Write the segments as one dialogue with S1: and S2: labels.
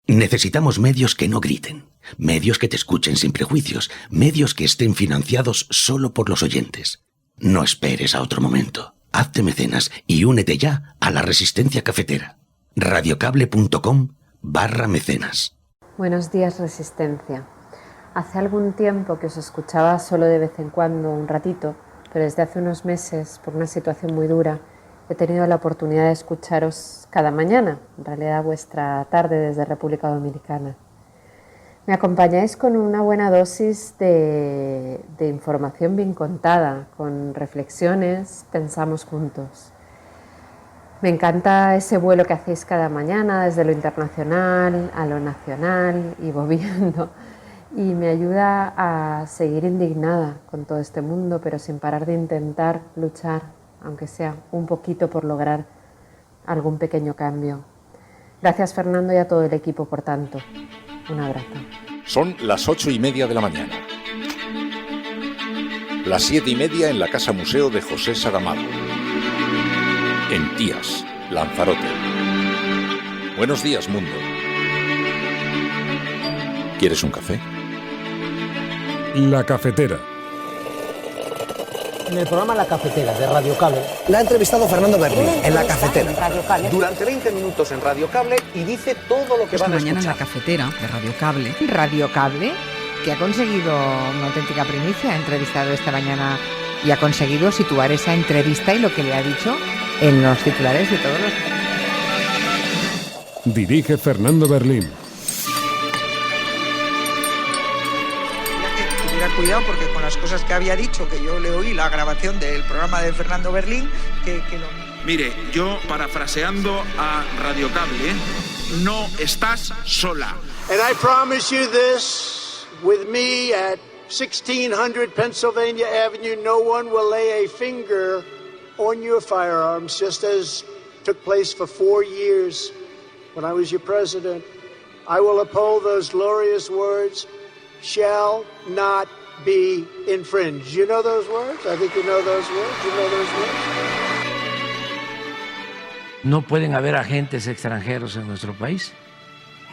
S1: Necesitamos medios que no griten, medios que te escuchen sin prejuicios, medios que estén financiados solo por los oyentes. No esperes a otro momento. Hazte mecenas y únete ya a la Resistencia Cafetera. radiocable.com/mecenas.
S2: Buenos días, Resistencia. Hace algún tiempo que os escuchaba solo de vez en cuando, un ratito, pero desde hace unos meses, por una situación muy dura, he tenido la oportunidad de escucharos cada mañana, en realidad vuestra tarde desde República Dominicana. Me acompañáis con una buena dosis de información bien contada, con reflexiones, pensamos juntos. Me encanta ese vuelo que hacéis cada mañana desde lo internacional a lo nacional y bobeando, y me ayuda a seguir indignada con todo este mundo, pero sin parar de intentar luchar, aunque sea un poquito, por lograr algún pequeño cambio. Gracias, Fernando, y a todo el equipo, por tanto. Un abrazo.
S3: Son las 8:30 de la mañana. Las 7:30 en la Casa Museo de José Saramago. En Tías, Lanzarote. Buenos días, mundo. ¿Quieres un café?
S4: La Cafetera.
S5: En el programa La Cafetera de Radio Cable
S6: la ha entrevistado Fernando Berlín en La Cafetera.
S7: Durante 20 minutos en Radio Cable y dice todo lo que van a escuchar.
S8: Mañana en La Cafetera de Radio Cable.
S9: Radio Cable, que ha conseguido una auténtica primicia, ha entrevistado esta mañana y ha conseguido situar esa entrevista y lo que le ha dicho en los titulares de todos los...
S4: Dirige Fernando Berlín.
S10: Cuidado, porque con las cosas que había dicho, que yo le oí la grabación del programa de Fernando Berlín, que lo...
S11: Mire, yo parafraseando a Radio Cable, no estás sola.
S12: And I promise you this, with me at 1600 Pennsylvania Avenue, no one will lay a finger on your firearms, just as took place for 4 years when I was your president. I will uphold those glorious words, shall not be infringed. You know those words? I think you know those words. You know those words?
S5: No pueden haber agentes extranjeros en nuestro país.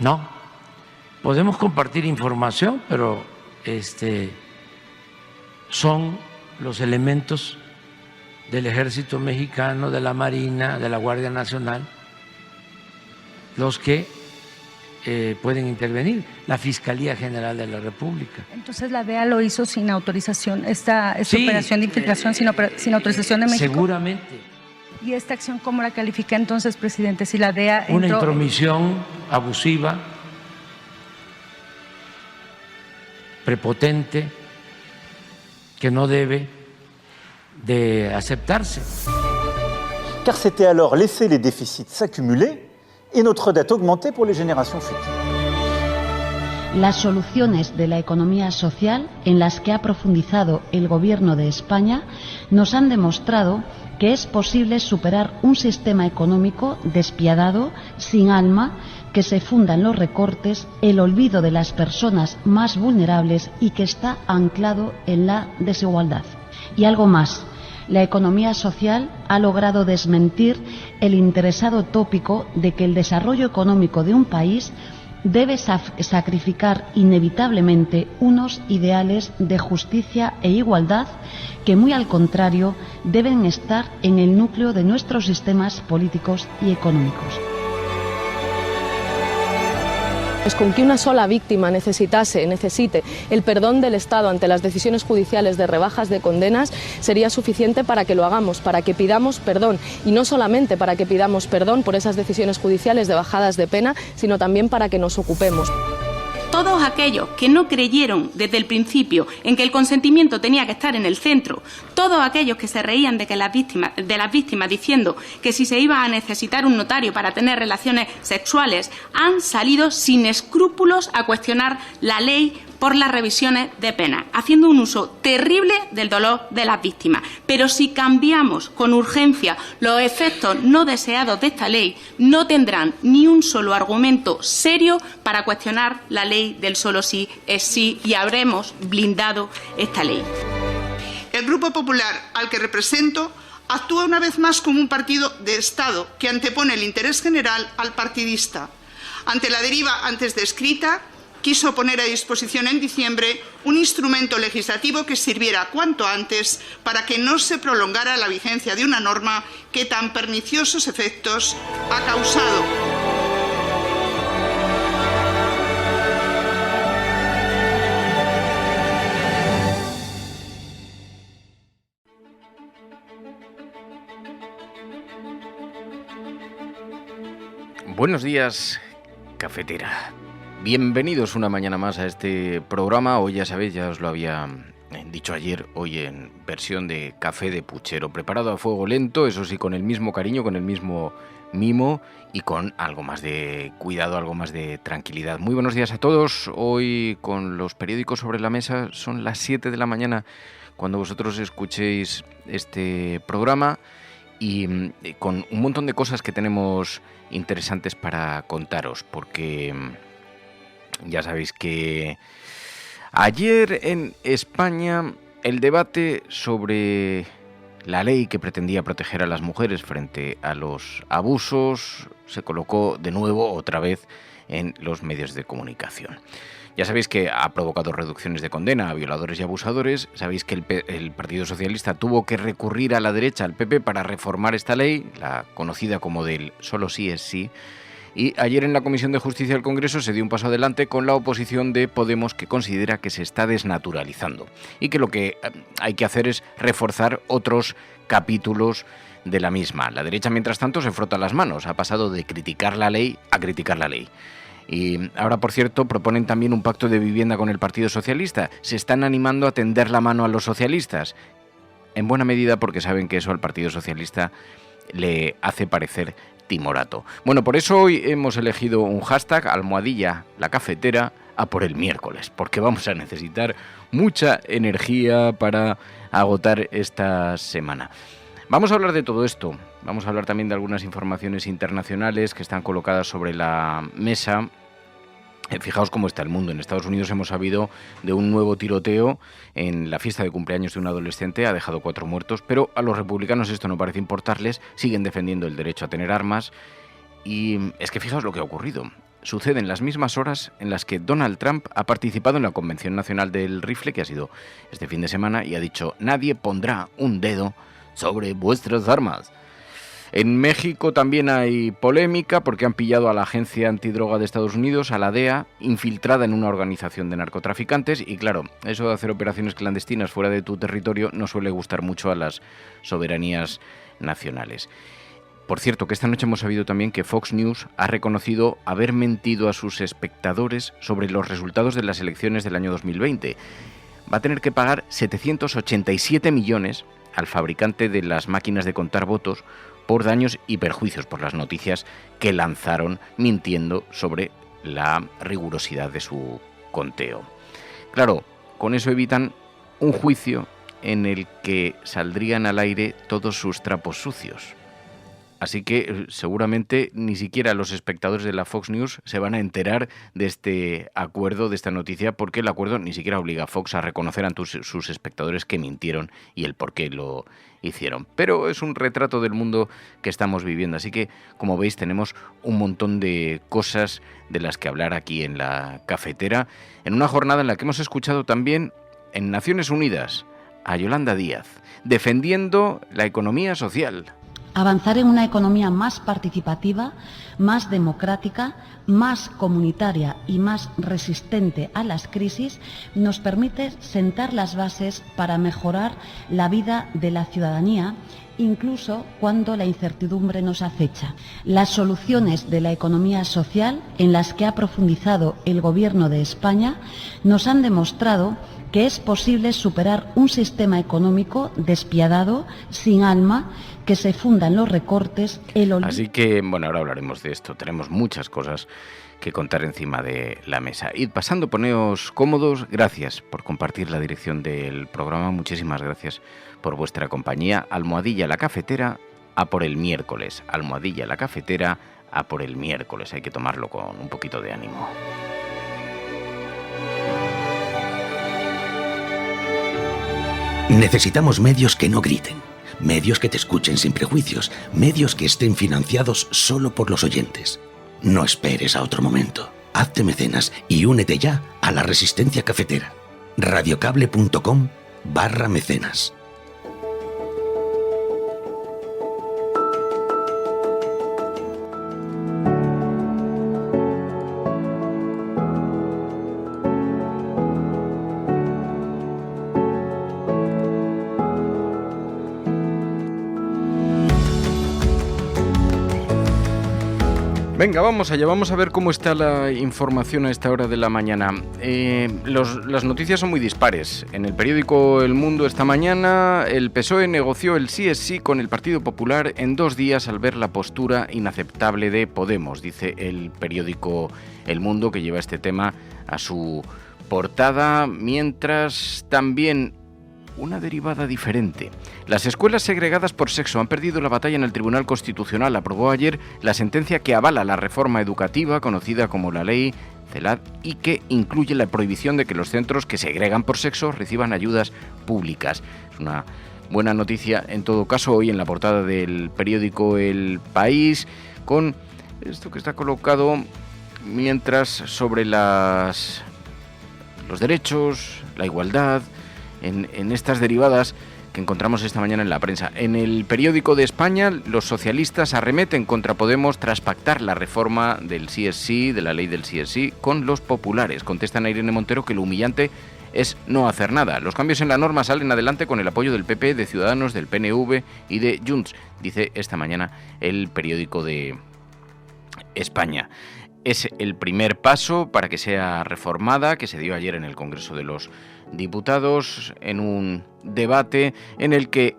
S5: No. Podemos compartir información, pero son los elementos del Ejército Mexicano, de la Marina, de la Guardia Nacional, los que pueden intervenir, la Fiscalía General de la República.
S13: Entonces la DEA lo hizo sin autorización, esta sí, operación de infiltración sin autorización de México.
S5: Seguramente.
S13: ¿Y esta acción cómo la califica entonces, presidente? Si la DEA
S5: una intromisión abusiva, prepotente, que no debe de aceptarse.
S14: Car c'était alors laisser les déficits s'accumuler y notre dette augmenter pour les générations futures.
S15: Las soluciones de la economía social en las que ha profundizado el Gobierno de España nos han demostrado que es posible superar un sistema económico despiadado, sin alma, que se funda en los recortes, el olvido de las personas más vulnerables y que está anclado en la desigualdad. Y algo más. La economía social ha logrado desmentir el interesado tópico de que el desarrollo económico de un país debe sacrificar inevitablemente unos ideales de justicia e igualdad que, muy al contrario, deben estar en el núcleo de nuestros sistemas políticos y económicos.
S16: Pues con que una sola víctima necesite el perdón del Estado ante las decisiones judiciales de rebajas de condenas sería suficiente para que lo hagamos, para que pidamos perdón, y no solamente para que pidamos perdón por esas decisiones judiciales de bajadas de pena, sino también para que nos ocupemos.
S17: Todos aquellos que no creyeron desde el principio en que el consentimiento tenía que estar en el centro, todos aquellos que se reían de las víctimas diciendo que si se iba a necesitar un notario para tener relaciones sexuales, han salido sin escrúpulos a cuestionar la ley por las revisiones de penas, haciendo un uso terrible del dolor de las víctimas. Pero si cambiamos con urgencia los efectos no deseados de esta ley, no tendrán ni un solo argumento serio para cuestionar la ley del solo sí es sí, y habremos blindado esta ley.
S18: El Grupo Popular, al que represento, actúa una vez más como un partido de Estado que antepone el interés general al partidista. Ante la deriva antes descrita, quiso poner a disposición en diciembre un instrumento legislativo que sirviera cuanto antes para que no se prolongara la vigencia de una norma que tan perniciosos efectos ha causado.
S19: Buenos días, cafetera. Bienvenidos una mañana más a este programa. Hoy ya sabéis, ya os lo había dicho ayer, hoy en versión de café de puchero, preparado a fuego lento, eso sí, con el mismo cariño, con el mismo mimo y con algo más de cuidado, algo más de tranquilidad. Muy buenos días a todos. Hoy con los periódicos sobre la mesa, son las 7 de la mañana cuando vosotros escuchéis este programa, y con un montón de cosas que tenemos interesantes para contaros, porque ya sabéis que ayer en España el debate sobre la ley que pretendía proteger a las mujeres frente a los abusos se colocó de nuevo otra vez en los medios de comunicación. Ya sabéis que ha provocado reducciones de condena a violadores y abusadores. Sabéis que el Partido Socialista tuvo que recurrir a la derecha, al PP, para reformar esta ley, la conocida como del solo sí es sí. Y ayer en la Comisión de Justicia del Congreso se dio un paso adelante con la oposición de Podemos, que considera que se está desnaturalizando y que lo que hay que hacer es reforzar otros capítulos de la misma. La derecha, mientras tanto, se frota las manos. Ha pasado de criticar la ley a criticar la ley. Y ahora, por cierto, proponen también un pacto de vivienda con el Partido Socialista. Se están animando a tender la mano a los socialistas, en buena medida porque saben que eso al Partido Socialista le hace parecer timorato. Bueno, por eso hoy hemos elegido un hashtag, #LaCafetera, a por el miércoles, porque vamos a necesitar mucha energía para agotar esta semana. Vamos a hablar de todo esto, vamos a hablar también de algunas informaciones internacionales que están colocadas sobre la mesa. Fijaos cómo está el mundo. En Estados Unidos hemos sabido de un nuevo tiroteo en la fiesta de cumpleaños de un adolescente, ha dejado 4 muertos, pero a los republicanos esto no parece importarles, siguen defendiendo el derecho a tener armas. Y es que fijaos lo que ha ocurrido. Sucede en las mismas horas en las que Donald Trump ha participado en la Convención Nacional del Rifle, que ha sido este fin de semana, y ha dicho: nadie pondrá un dedo sobre vuestras armas. En México también hay polémica porque han pillado a la Agencia Antidroga de Estados Unidos, a la DEA, infiltrada en una organización de narcotraficantes, y claro, eso de hacer operaciones clandestinas fuera de tu territorio no suele gustar mucho a las soberanías nacionales. Por cierto, que esta noche hemos sabido también que Fox News ha reconocido haber mentido a sus espectadores sobre los resultados de las elecciones del año 2020. Va a tener que pagar 787 millones al fabricante de las máquinas de contar votos por daños y perjuicios por las noticias que lanzaron mintiendo sobre la rigurosidad de su conteo. Claro, con eso evitan un juicio en el que saldrían al aire todos sus trapos sucios. Así que seguramente ni siquiera los espectadores de la Fox News se van a enterar de este acuerdo, de esta noticia, porque el acuerdo ni siquiera obliga a Fox a reconocer ante sus espectadores que mintieron y el por qué lo hicieron. Pero es un retrato del mundo que estamos viviendo. Así que, como veis, tenemos un montón de cosas de las que hablar aquí en la cafetera, en una jornada en la que hemos escuchado también en Naciones Unidas a Yolanda Díaz defendiendo la economía social.
S15: Avanzar en una economía más participativa, más democrática, más comunitaria y más resistente a las crisis nos permite sentar las bases para mejorar la vida de la ciudadanía, incluso cuando la incertidumbre nos acecha. Las soluciones de la economía social en las que ha profundizado el Gobierno de España nos han demostrado que es posible superar un sistema económico despiadado, sin alma, que se funda en los recortes.
S19: Así que, bueno, ahora hablaremos de esto. Tenemos muchas cosas que contar encima de la mesa. Id pasando, poneos cómodos. Gracias por compartir la dirección del programa. Muchísimas gracias por vuestra compañía. #LaCafetera, a por el miércoles. #LaCafetera, a por el miércoles. Hay que tomarlo con un poquito de ánimo.
S1: Necesitamos medios que no griten, medios que te escuchen sin prejuicios, medios que estén financiados solo por los oyentes. No esperes a otro momento. Hazte mecenas y únete ya a la resistencia cafetera. radiocable.com/mecenas.
S19: Venga, vamos allá, vamos a ver cómo está la información a esta hora de la mañana. Las noticias son muy dispares. En el periódico El Mundo esta mañana, el PSOE negoció el sí es sí con el Partido Popular en 2 días al ver la postura inaceptable de Podemos, dice el periódico El Mundo, que lleva este tema a su portada, mientras también una derivada diferente. Las escuelas segregadas por sexo han perdido la batalla en el Tribunal Constitucional. Aprobó ayer la sentencia que avala la reforma educativa conocida como la Ley CELAD y que incluye la prohibición de que los centros que segregan por sexo reciban ayudas públicas. Es una buena noticia en todo caso hoy en la portada del periódico El País, con esto que está colocado mientras sobre los derechos, la igualdad, en estas derivadas que encontramos esta mañana en la prensa. En el periódico de España, los socialistas arremeten contra Podemos tras pactar la reforma del sí es sí, de la ley del sí es sí, con los populares. Contestan a Irene Montero que lo humillante es no hacer nada. Los cambios en la norma salen adelante con el apoyo del PP, de Ciudadanos, del PNV y de Junts, dice esta mañana el periódico de España. Es el primer paso para que sea reformada, que se dio ayer en el Congreso de los Diputados, en un debate en el que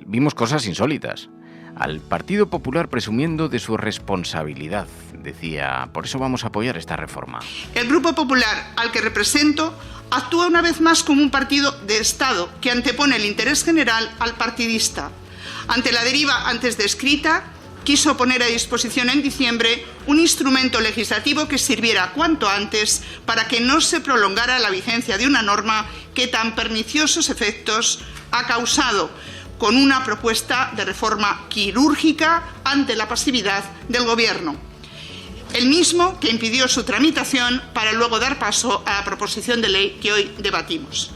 S19: vimos cosas insólitas. Al Partido Popular presumiendo de su responsabilidad. Decía, por eso vamos a apoyar esta reforma.
S18: El Grupo Popular, al que represento, actúa una vez más como un partido de Estado que antepone el interés general al partidista. Ante la deriva antes descrita, quiso poner a disposición en diciembre un instrumento legislativo que sirviera cuanto antes para que no se prolongara la vigencia de una norma que tan perniciosos efectos ha causado, con una propuesta de reforma quirúrgica ante la pasividad del Gobierno. El mismo que impidió su tramitación para luego dar paso a la proposición de ley que hoy debatimos.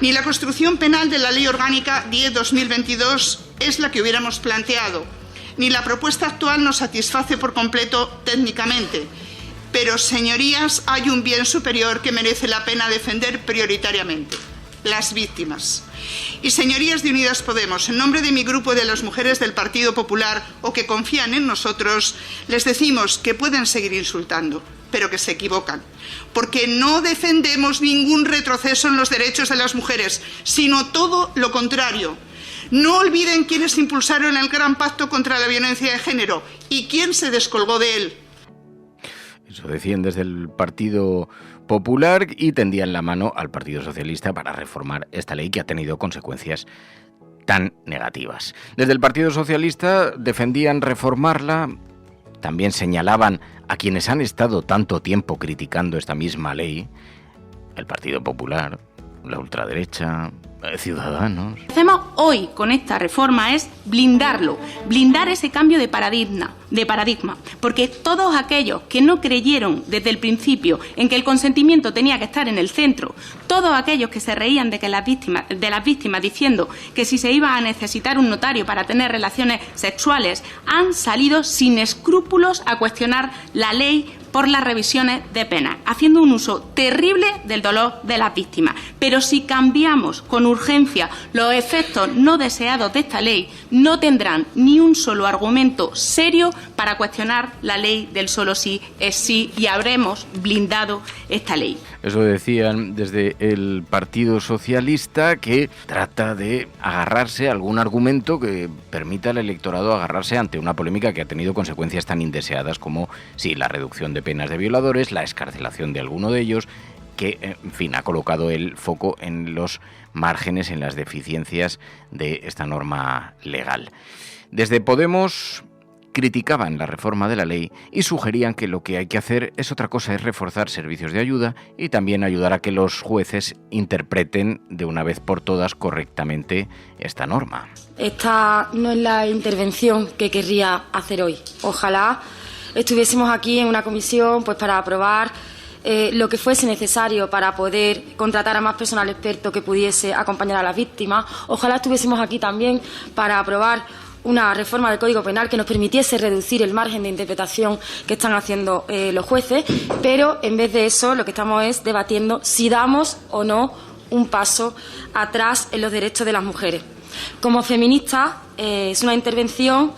S18: Ni la construcción penal de la Ley Orgánica 10/2022 es la que hubiéramos planteado, ni la propuesta actual nos satisface por completo técnicamente. Pero, señorías, hay un bien superior que merece la pena defender prioritariamente: las víctimas. Y, señorías de Unidas Podemos, en nombre de mi grupo y de las mujeres del Partido Popular o que confían en nosotros, les decimos que pueden seguir insultando, pero que se equivocan, porque no defendemos ningún retroceso en los derechos de las mujeres, sino todo lo contrario. No olviden quiénes impulsaron el Gran Pacto contra la Violencia de Género y quién se descolgó de él.
S19: Eso decían desde el Partido Popular y tendían la mano al Partido Socialista para reformar esta ley que ha tenido consecuencias tan negativas. Desde el Partido Socialista defendían reformarla, también señalaban a quienes han estado tanto tiempo criticando esta misma ley: el Partido Popular, la ultraderecha, Ciudadanos.
S17: Lo que hacemos hoy con esta reforma es blindarlo, blindar ese cambio de paradigma, porque todos aquellos que no creyeron desde el principio en que el consentimiento tenía que estar en el centro, todos aquellos que se reían de las víctimas diciendo que si se iba a necesitar un notario para tener relaciones sexuales, han salido sin escrúpulos a cuestionar la ley por las revisiones de penas, haciendo un uso terrible del dolor de las víctimas. Pero si cambiamos con urgencia los efectos no deseados de esta ley, no tendrán ni un solo argumento serio para cuestionar la ley del solo sí es sí, y habremos blindado esta ley.
S19: Eso decían desde el Partido Socialista, que trata de agarrarse a algún argumento que permita al electorado agarrarse ante una polémica que ha tenido consecuencias tan indeseadas como, sí, la reducción de penas de violadores, la excarcelación de alguno de ellos, que, en fin, ha colocado el foco en los márgenes, en las deficiencias de esta norma legal. Desde Podemos criticaban la reforma de la ley y sugerían que lo que hay que hacer es otra cosa, es reforzar servicios de ayuda y también ayudar a que los jueces interpreten de una vez por todas correctamente esta norma.
S20: Esta no es la intervención que querría hacer hoy. Ojalá estuviésemos aquí en una comisión pues para aprobar lo que fuese necesario para poder contratar a más personal experto que pudiese acompañar a las víctimas. Ojalá estuviésemos aquí también para aprobar una reforma del Código Penal que nos permitiese reducir el margen de interpretación que están haciendo los jueces, pero en vez de eso lo que estamos es debatiendo si damos o no un paso atrás en los derechos de las mujeres. Como feminista es una intervención,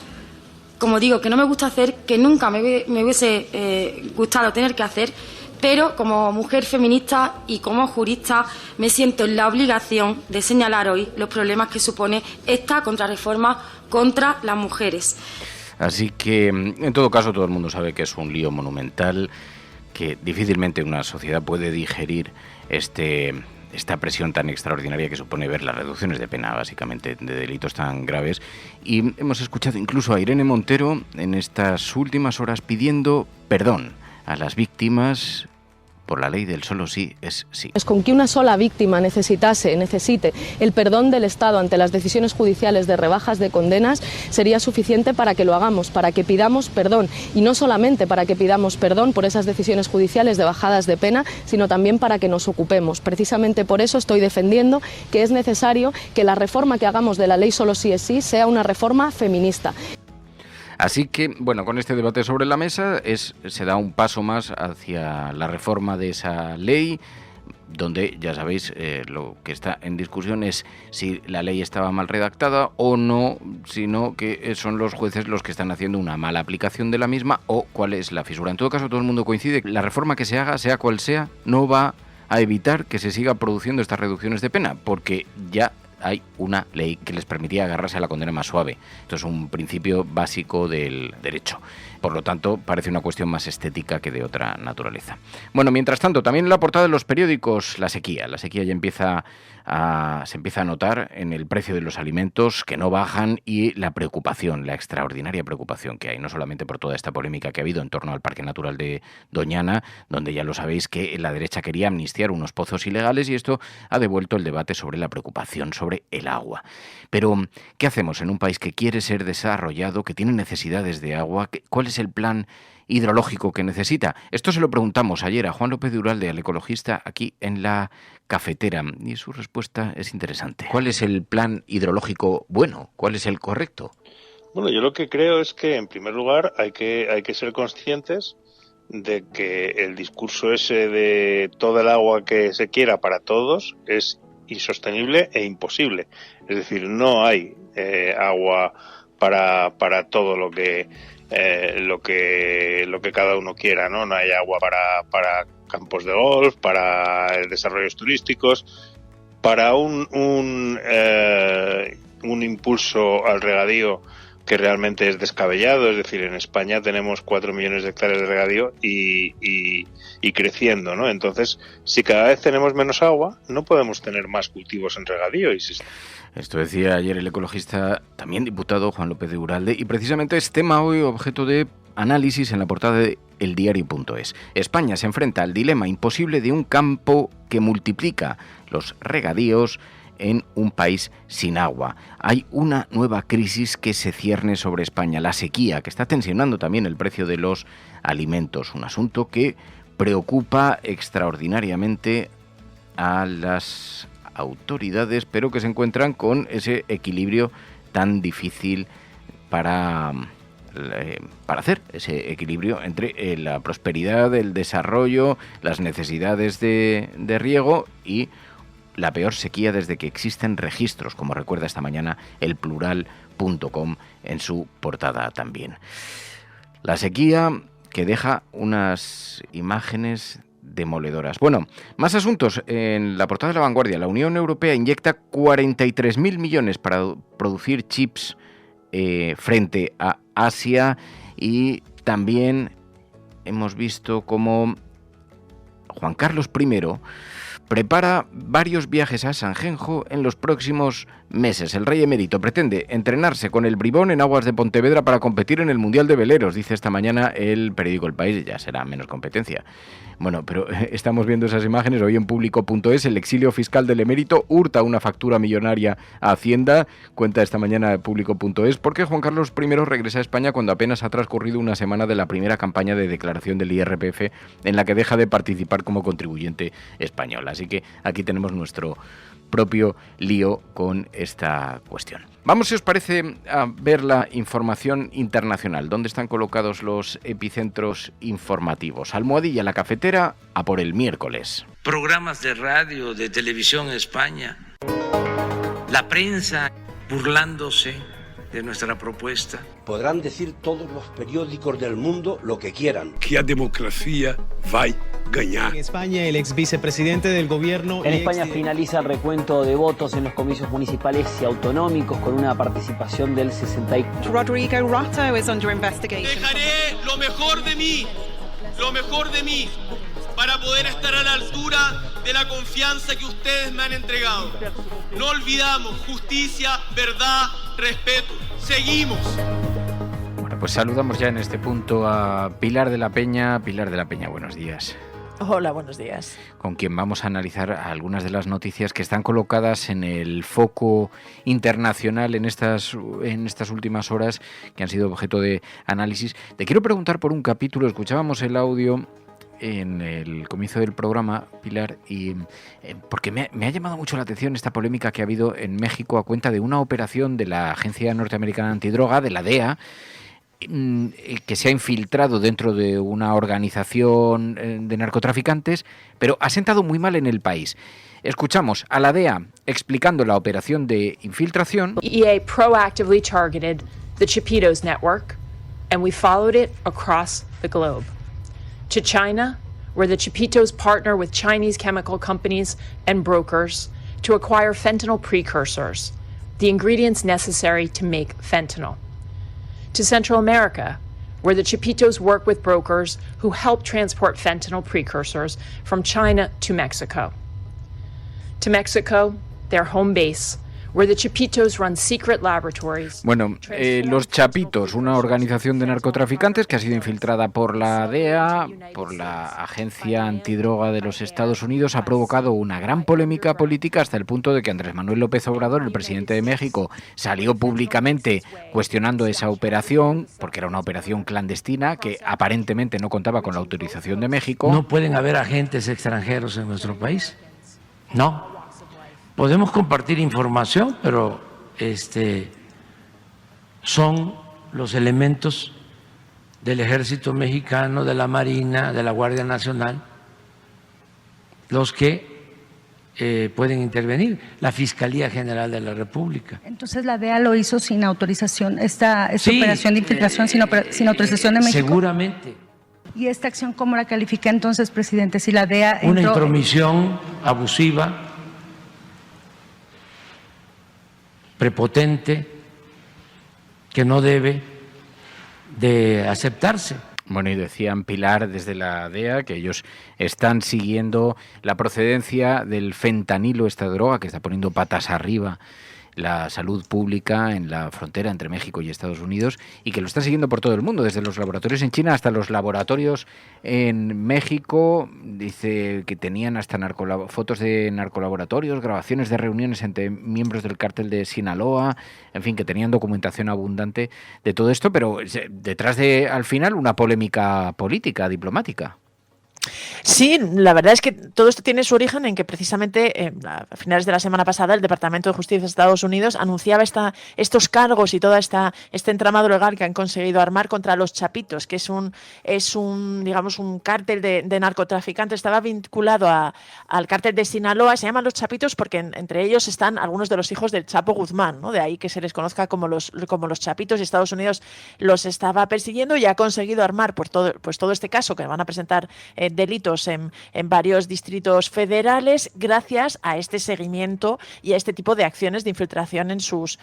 S20: como digo, que no me gusta hacer, que nunca me hubiese gustado tener que hacer, pero como mujer feminista y como jurista me siento en la obligación de señalar hoy los problemas que supone esta contrarreforma contra las mujeres.
S19: Así que, en todo caso, todo el mundo sabe que es un lío monumental, que difícilmente una sociedad puede digerir esta presión tan extraordinaria que supone ver las reducciones de pena, básicamente, de delitos tan graves. Y hemos escuchado incluso a Irene Montero en estas últimas horas pidiendo perdón a las víctimas por la ley del solo sí es sí.
S16: Es con que una sola víctima necesite el perdón del Estado ante las decisiones judiciales de rebajas de condenas sería suficiente para que lo hagamos, para que pidamos perdón, y no solamente para que pidamos perdón por esas decisiones judiciales de bajadas de pena, sino también para que nos ocupemos. Precisamente por eso estoy defendiendo que es necesario que la reforma que hagamos de la ley solo sí es sí sea una reforma feminista.
S19: Así que, bueno, con este debate sobre la mesa se da un paso más hacia la reforma de esa ley, donde, ya sabéis, lo que está en discusión es si la ley estaba mal redactada o no, sino que son los jueces los que están haciendo una mala aplicación de la misma o cuál es la fisura. En todo caso, todo el mundo coincide que la reforma que se haga, sea cual sea, no va a evitar que se siga produciendo estas reducciones de pena, porque ya hay una ley que les permitía agarrarse a la condena más suave. Esto es un principio básico del derecho. Por lo tanto, parece una cuestión más estética que de otra naturaleza. Bueno, mientras tanto, también en la portada de los periódicos, la sequía. La sequía ya se empieza a notar en el precio de los alimentos que no bajan y la preocupación, la extraordinaria preocupación que hay, no solamente por toda esta polémica que ha habido en torno al Parque Natural de Doñana, donde ya lo sabéis que la derecha quería amnistiar unos pozos ilegales y esto ha devuelto el debate sobre la preocupación sobre el agua. Pero, ¿qué hacemos en un país que quiere ser desarrollado, que tiene necesidades de agua? ¿Cuál es el plan hidrológico que necesita? Esto se lo preguntamos ayer a Juan López de Uralde, al ecologista, aquí en La Cafetera, y su respuesta es interesante. ¿Cuál es el plan hidrológico bueno? ¿Cuál es el correcto?
S21: Bueno, yo lo que creo es que, en primer lugar, hay que ser conscientes de que el discurso ese de toda el agua que se quiera para todos es insostenible e imposible. Es decir, no hay agua para todo lo que cada uno quiera, ¿no? No hay agua para campos de golf, para desarrollos turísticos, para un impulso al regadío que realmente es descabellado. Es decir, en España tenemos 4 millones de hectáreas de regadío y creciendo, ¿no? Entonces, si cada vez tenemos menos agua, no podemos tener más cultivos en regadío.
S19: Esto decía ayer el ecologista, también diputado, Juan López de Uralde, y precisamente es tema hoy objeto de análisis en la portada de eldiario.es. España se enfrenta al dilema imposible de un campo que multiplica los regadíos en un país sin agua. Hay una nueva crisis que se cierne sobre España, la sequía, que está tensionando también el precio de los alimentos, un asunto que preocupa extraordinariamente a las autoridades, pero que se encuentran con ese equilibrio tan difícil para hacer, ese equilibrio entre la prosperidad, el desarrollo, las necesidades de riego y la peor sequía desde que existen registros, como recuerda esta mañana el plural.com en su portada también. La sequía que deja unas imágenes demoledoras. Bueno, más asuntos en la portada de La Vanguardia. La Unión Europea inyecta 43.000 millones para producir chips frente a Asia, y también hemos visto cómo Juan Carlos I prepara varios viajes a Sanjenjo en los próximos meses. El rey emérito pretende entrenarse con el Bribón en aguas de Pontevedra para competir en el Mundial de Veleros, dice esta mañana el periódico El País. Ya será menos competencia. Bueno, pero estamos viendo esas imágenes hoy en Público.es. El exilio fiscal del emérito hurta una factura millonaria a Hacienda, cuenta esta mañana Público.es, porque Juan Carlos I regresa a España cuando apenas ha transcurrido una semana de la primera campaña de declaración del IRPF, en la que deja de participar como contribuyente español. Así que aquí tenemos nuestro propio lío con esta cuestión. Vamos, si os parece, a ver la información internacional. ¿Dónde están colocados los epicentros informativos? Almohadilla, La Cafetera, a por el miércoles.
S5: Programas de radio, de televisión en España, la prensa burlándose de nuestra propuesta.
S2: Podrán decir todos los periódicos del mundo lo que quieran.
S22: Que la democracia va a ganar.
S23: En España, el ex vicepresidente del gobierno...
S24: En España finaliza el recuento de votos en los comicios municipales y autonómicos con una participación del 64%.
S25: Rodrigo Rato is under investigation.
S26: Dejaré lo mejor de mí, para poder estar a la altura de la confianza que ustedes me han entregado. No olvidamos justicia, verdad, respeto. Seguimos.
S19: Bueno, pues saludamos ya en este punto a Pilar de la Peña. Pilar de la Peña, buenos días.
S27: Hola, buenos días.
S19: Con quien vamos a analizar algunas de las noticias que están colocadas en el foco internacional en estas últimas horas, que han sido objeto de análisis. Te quiero preguntar por un capítulo. Escuchábamos el audio en el comienzo del programa, Pilar, y porque me ha llamado mucho la atención esta polémica que ha habido en México a cuenta de una operación de la Agencia Norteamericana Antidroga, de la DEA, que se ha infiltrado dentro de una organización de narcotraficantes, pero ha sentado muy mal en el país. Escuchamos a la DEA explicando la operación de infiltración.
S28: EA proactively targeted the Chapitos network, and we followed it across the globe. To China, where the Chapitos partner with Chinese chemical companies and brokers to acquire fentanyl precursors, the ingredients necessary to make fentanyl. To Central America, where the Chapitos work with brokers who help transport fentanyl precursors from China to Mexico. To Mexico, their home base, where the Chapitos run secret laboratories.
S19: Bueno, los Chapitos, una organización de narcotraficantes que ha sido infiltrada por la DEA, por la Agencia Antidroga de los Estados Unidos, ha provocado una gran polémica política hasta el punto de que Andrés Manuel López Obrador, el presidente de México, salió públicamente cuestionando esa operación, porque era una operación clandestina que aparentemente no contaba con la autorización de México.
S5: ¿No pueden haber agentes extranjeros en nuestro país? No. Podemos compartir información, pero son los elementos del Ejército Mexicano, de la Marina, de la Guardia Nacional, los que pueden intervenir, la Fiscalía General de la República.
S13: Entonces la DEA lo hizo sin autorización, esta operación de infiltración sin autorización de México.
S5: Seguramente.
S13: ¿Y esta acción cómo la califica entonces, presidente? Si la DEA
S5: una intromisión abusiva, prepotente, que no debe de aceptarse.
S19: Bueno, y decían, Pilar, desde la DEA, que ellos están siguiendo la procedencia del fentanilo, esta droga que está poniendo patas arriba la salud pública en la frontera entre México y Estados Unidos, y que lo está siguiendo por todo el mundo, desde los laboratorios en China hasta los laboratorios en México. Dice que tenían hasta fotos de narcolaboratorios, grabaciones de reuniones entre miembros del cártel de Sinaloa, en fin, que tenían documentación abundante de todo esto, pero detrás de, al final, una polémica política, diplomática.
S27: Sí, la verdad es que todo esto tiene su origen en que precisamente a finales de la semana pasada el Departamento de Justicia de Estados Unidos anunciaba estos cargos y todo este entramado legal que han conseguido armar contra los Chapitos, que es un digamos un cártel de narcotraficantes. Estaba vinculado al cártel de Sinaloa. Se llaman los Chapitos porque entre ellos están algunos de los hijos del Chapo Guzmán, ¿no? De ahí que se les conozca como los Chapitos, y Estados Unidos los estaba persiguiendo y ha conseguido armar pues todo este caso que van a presentar delitos en varios distritos federales gracias a este seguimiento y a este tipo de acciones de infiltración en sus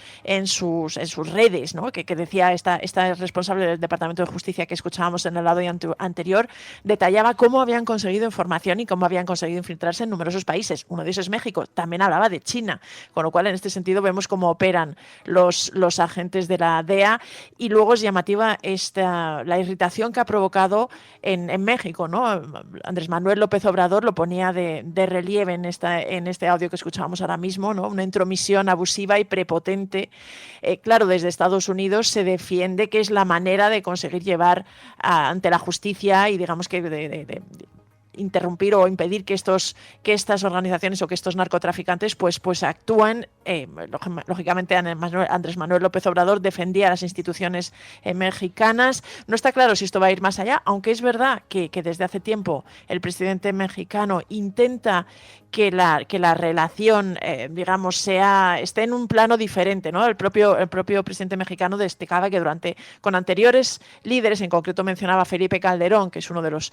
S27: redes, ¿no? Que decía esta responsable del Departamento de Justicia que escuchábamos en el audio anterior, detallaba cómo habían conseguido información y cómo habían conseguido infiltrarse en numerosos países. Uno de esos es México. También hablaba de China, con lo cual en este sentido vemos cómo operan los agentes de la DEA. Y luego es llamativa la irritación que ha provocado en México, ¿no? Andrés Manuel López Obrador lo ponía de relieve en este audio que escuchábamos ahora mismo, ¿no? Una intromisión abusiva y prepotente. Claro, desde Estados Unidos se defiende que es la manera de conseguir llevar ante la justicia y digamos que de interrumpir o impedir que estas organizaciones o que estos narcotraficantes pues actúen. Lógicamente Andrés Manuel López Obrador defendía a las instituciones mexicanas. No está claro si esto va a ir más allá, aunque es verdad que desde hace tiempo el presidente mexicano intenta que la relación, digamos, esté en un plano diferente, ¿no? El propio presidente mexicano destacaba que con anteriores líderes, en concreto mencionaba a Felipe Calderón, que es uno de los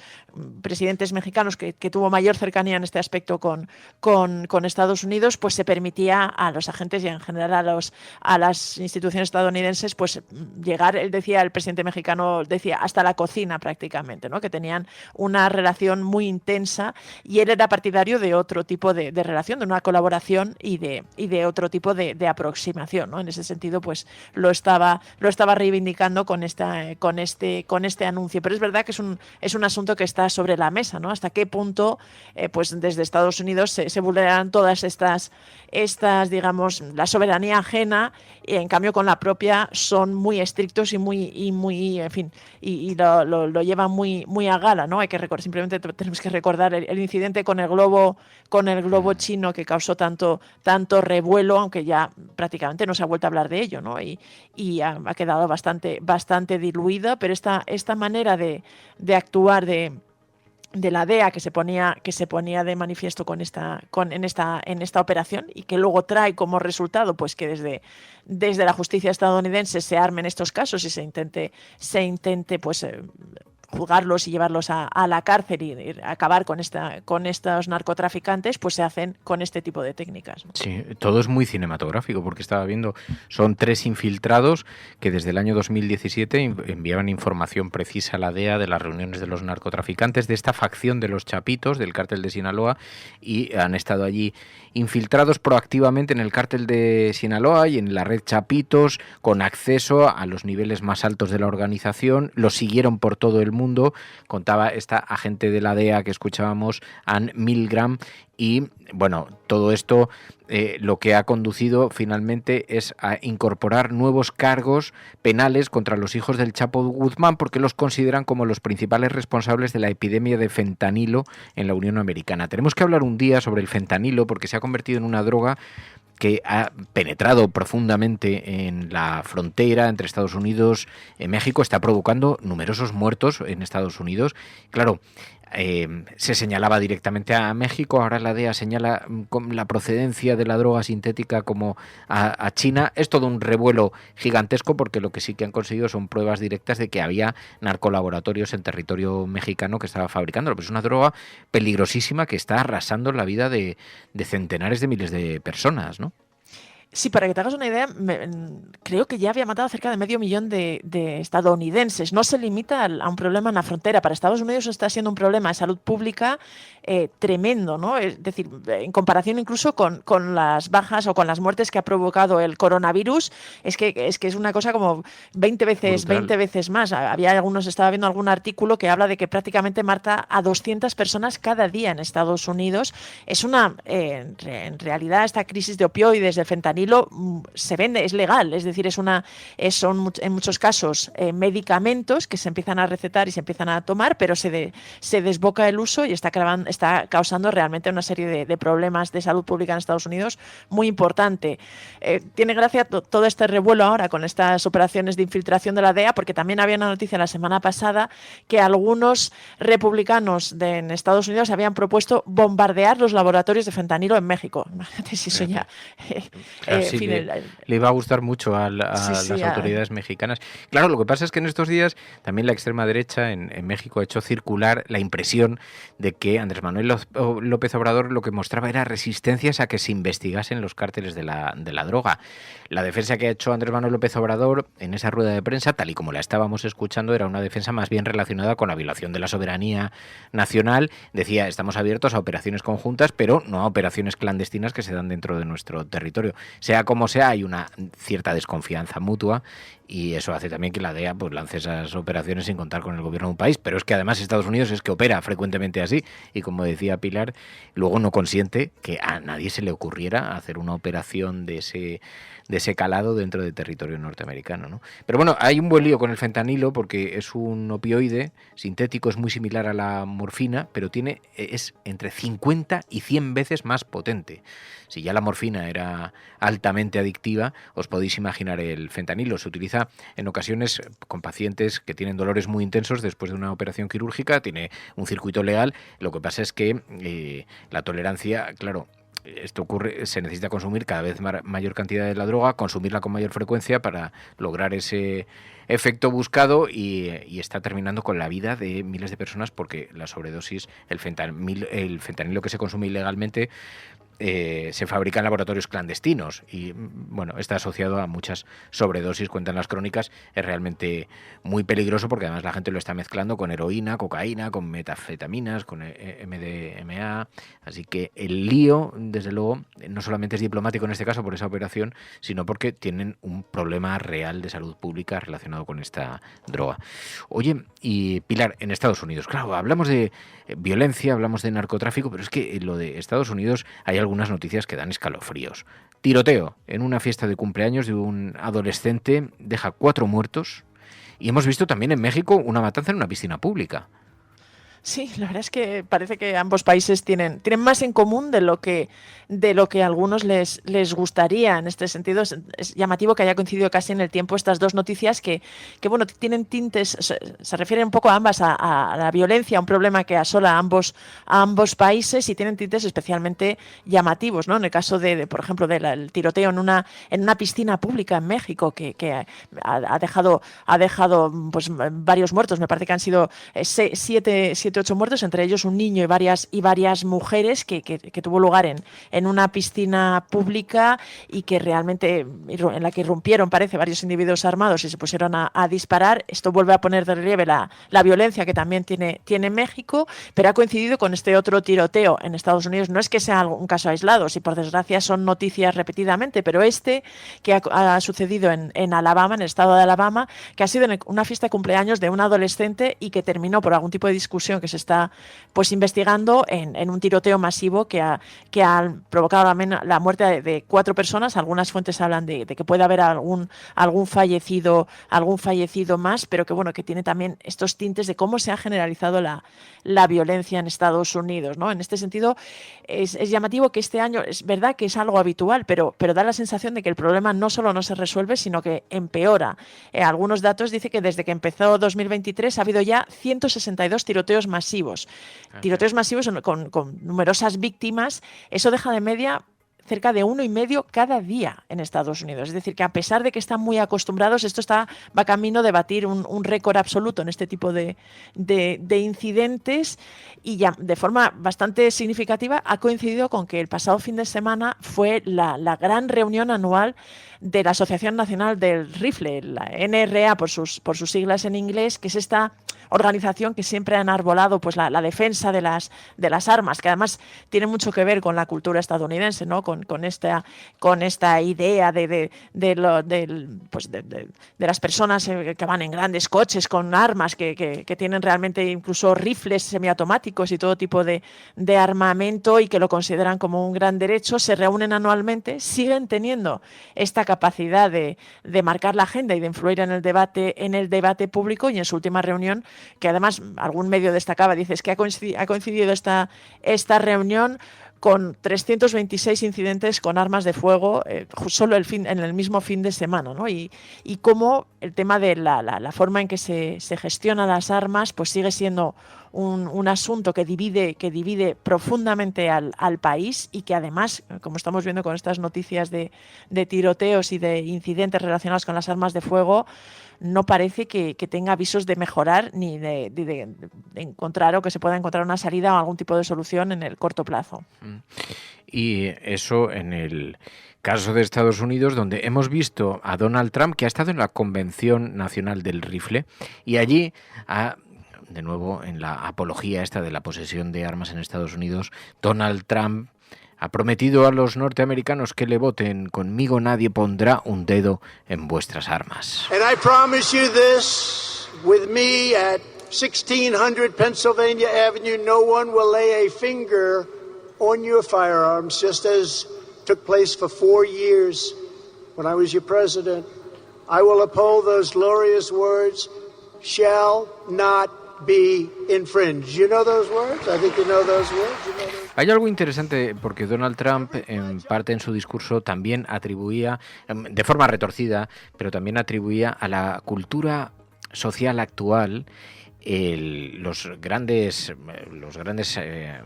S27: presidentes mexicanos que tuvo mayor cercanía en este aspecto con Estados Unidos, pues se permitía a los agentes y en general a las instituciones estadounidenses pues llegar, el presidente mexicano decía, hasta la cocina prácticamente, ¿no? Que tenían una relación muy intensa y él era partidario de otro tipo de relación, de una colaboración y de otro tipo de aproximación, ¿no? En ese sentido, pues lo estaba reivindicando con este anuncio. Pero es verdad que es un asunto que está sobre la mesa, ¿no? Hasta qué punto, pues desde Estados Unidos se vulneran todas estas, digamos, la soberanía ajena, y en cambio con la propia son muy estrictos y muy, en fin, y lo llevan muy a gala, ¿no? Simplemente tenemos que recordar el incidente con el globo chino que causó tanto revuelo, aunque ya prácticamente no se ha vuelto a hablar de ello, ¿no? Y ha quedado bastante diluida, pero esta manera de actuar de la DEA que se ponía de manifiesto en esta operación y que luego trae como resultado pues que desde la justicia estadounidense se armen estos casos y se intente pues juzgarlos y llevarlos a la cárcel y acabar con estos narcotraficantes, pues se hacen con este tipo de técnicas.
S19: Sí, todo es muy cinematográfico, porque estaba viendo, son 3 infiltrados que desde el año 2017 enviaban información precisa a la DEA de las reuniones de los narcotraficantes, de esta facción de los Chapitos, del cártel de Sinaloa, y han estado allí infiltrados proactivamente en el cártel de Sinaloa y en la red Chapitos, con acceso a los niveles más altos de la organización, los siguieron por todo el mundo, contaba esta agente de la DEA que escuchábamos, Ann Milgram, y bueno, todo esto lo que ha conducido finalmente es a incorporar nuevos cargos penales contra los hijos del Chapo Guzmán, porque los consideran como los principales responsables de la epidemia de fentanilo en la Unión Americana. Tenemos que hablar un día sobre el fentanilo, porque se ha convertido en una droga que ha penetrado profundamente en la frontera entre Estados Unidos y México, está provocando numerosos muertos en Estados Unidos. Claro, se señalaba directamente a México, ahora la DEA señala la procedencia de la droga sintética como a China. Es todo un revuelo gigantesco, porque lo que sí que han conseguido son pruebas directas de que había narcolaboratorios en territorio mexicano que estaba fabricándolo. Pero es una droga peligrosísima que está arrasando la vida de centenares de miles de personas, ¿no?
S27: Sí, para que te hagas una idea, creo que ya había matado a cerca de 500.000 de estadounidenses. No se limita a un problema en la frontera. Para Estados Unidos está siendo un problema de salud pública tremendo, ¿no? Es decir, en comparación incluso con las bajas o con las muertes que ha provocado el coronavirus, es que es una cosa como 20 veces más. Estaba viendo algún artículo que habla de que prácticamente mata a 200 personas cada día en Estados Unidos. Es en realidad esta crisis de opioides, del fentanilo, se vende, es legal, es decir, son en muchos casos medicamentos que se empiezan a recetar y se empiezan a tomar, pero se desboca el uso y está causando realmente una serie de problemas de salud pública en Estados Unidos muy importante. Tiene gracia todo este revuelo ahora con estas operaciones de infiltración de la DEA, porque también había una noticia la semana pasada que algunos republicanos en Estados Unidos habían propuesto bombardear los laboratorios de fentanilo en México. Imagínate si eso ya...
S19: Claro, sí, le iba a gustar mucho a las autoridades mexicanas. Claro, lo que pasa es que en estos días también la extrema derecha en México ha hecho circular la impresión de que Andrés Manuel López Obrador lo que mostraba era resistencias a que se investigasen los cárteles de la droga. La defensa que ha hecho Andrés Manuel López Obrador en esa rueda de prensa, tal y como la estábamos escuchando, era una defensa más bien relacionada con la violación de la soberanía nacional. Decía, estamos abiertos a operaciones conjuntas, pero no a operaciones clandestinas que se dan dentro de nuestro territorio. Sea como sea, hay una cierta desconfianza mutua y eso hace también que la DEA pues lance esas operaciones sin contar con el gobierno de un país. Pero es que además Estados Unidos es que opera frecuentemente así y, como decía Pilar, luego no consiente que a nadie se le ocurriera hacer una operación de ese calado dentro del territorio norteamericano, ¿no? Pero bueno, hay un buen lío con el fentanilo porque es un opioide sintético, es muy similar a la morfina, pero es entre 50 y 100 veces más potente. Si ya la morfina era altamente adictiva, os podéis imaginar el fentanilo. Se utiliza en ocasiones con pacientes que tienen dolores muy intensos después de una operación quirúrgica, tiene un circuito legal. Lo que pasa es que la tolerancia, claro, esto ocurre, se necesita consumir cada vez mayor cantidad de la droga, consumirla con mayor frecuencia para lograr ese efecto buscado y está terminando con la vida de miles de personas porque la sobredosis, el fentanilo que se consume ilegalmente, se fabrica en laboratorios clandestinos y bueno, está asociado a muchas sobredosis, cuentan las crónicas. Es realmente muy peligroso porque además la gente lo está mezclando con heroína, cocaína, con metanfetaminas, con MDMA, así que el lío, desde luego, no solamente es diplomático en este caso por esa operación, sino porque tienen un problema real de salud pública relacionado con esta droga. Oye, y Pilar, en Estados Unidos, claro, hablamos de violencia, hablamos de narcotráfico, pero es que lo de Estados Unidos hay algunas noticias que dan escalofríos. Tiroteo en una fiesta de cumpleaños de un adolescente deja 4 muertos y hemos visto también en México una matanza en una piscina pública.
S27: Sí, la verdad es que parece que ambos países tienen más en común de lo que a algunos les gustaría. En este sentido, es llamativo que haya coincidido casi en el tiempo estas dos noticias que bueno, tienen tintes, se refieren un poco a ambas a la violencia, un problema que asola a ambos países, y tienen tintes especialmente llamativos, ¿no? En el caso por ejemplo, del tiroteo en una piscina pública en México que ha dejado pues varios muertos. Me parece que han sido 8 muertos, entre ellos un niño y varias mujeres, que tuvo lugar en una piscina pública y que realmente en la que irrumpieron, parece, varios individuos armados y se pusieron a disparar. Esto vuelve a poner de relieve la violencia que también tiene México, pero ha coincidido con este otro tiroteo en Estados Unidos. No es que sea un caso aislado, si por desgracia son noticias repetidamente, pero que ha sucedido en Alabama, en el estado de Alabama, que ha sido en una fiesta de cumpleaños de un adolescente y que terminó por algún tipo de discusión que se está pues investigando en un tiroteo masivo que ha provocado la muerte de 4 personas. Algunas fuentes hablan de que puede haber algún fallecido más, pero que bueno, que tiene también estos tintes de cómo se ha generalizado la violencia en Estados Unidos, ¿no? En este sentido, es llamativo que este año, es verdad que es algo habitual, pero da la sensación de que el problema no solo no se resuelve, sino que empeora. Algunos datos dicen que desde que empezó 2023 ha habido ya 162 tiroteos masivos. Tiroteos masivos con numerosas víctimas. Eso deja de media cerca de 1,5 cada día en Estados Unidos. Es decir, que a pesar de que están muy acostumbrados, esto va camino de batir un récord absoluto en este tipo de incidentes, y ya de forma bastante significativa ha coincidido con que el pasado fin de semana fue la gran reunión anual de la Asociación Nacional del Rifle, la NRA por sus siglas en inglés, que es esta organización que siempre ha enarbolado pues la defensa de las armas, que además tiene mucho que ver con la cultura estadounidense, ¿no? Con esta idea de las personas que van en grandes coches con armas, que tienen realmente incluso rifles semiautomáticos y todo tipo de armamento, y que lo consideran como un gran derecho. Se reúnen anualmente, siguen teniendo esta capacidad de marcar la agenda y de influir en el debate público, y en su última reunión, que además algún medio destacaba, dice, es que ha coincidido esta reunión con 326 incidentes con armas de fuego solo en el mismo fin de semana, ¿no? Y cómo el tema de la forma en que se gestionan las armas pues sigue siendo un asunto que divide profundamente al país y que además, como estamos viendo con estas noticias de tiroteos y de incidentes relacionados con las armas de fuego, no parece que tenga avisos de mejorar ni de encontrar o que se pueda encontrar una salida o algún tipo de solución en el corto plazo.
S19: Y eso en el caso de Estados Unidos, donde hemos visto a Donald Trump, que ha estado en la Convención Nacional del Rifle, y allí de nuevo, en la apología esta de la posesión de armas en Estados Unidos, Donald Trump ha prometido a los norteamericanos que le voten: conmigo nadie pondrá un dedo en vuestras armas.
S12: And I promise you this, with me at 1600 Pennsylvania Avenue, no one will lay a finger on your firearms, just as took place for 4 years when I was your president. I will uphold those glorious words, shall not be infringed. You know those words? I think you know those words.
S19: Hay algo interesante porque Donald Trump, en parte en su discurso, también atribuía, de forma retorcida, pero también atribuía a la cultura social actual los grandes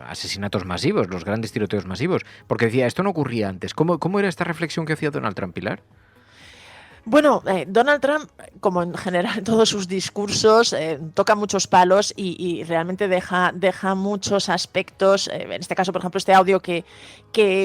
S19: asesinatos masivos, los grandes tiroteos masivos, porque decía, esto no ocurría antes. ¿Cómo era esta reflexión que hacía Donald Trump, Pilar?
S27: Bueno, Donald Trump, como en general en todos sus discursos, toca muchos palos y realmente deja muchos aspectos. En este caso, por ejemplo, este audio que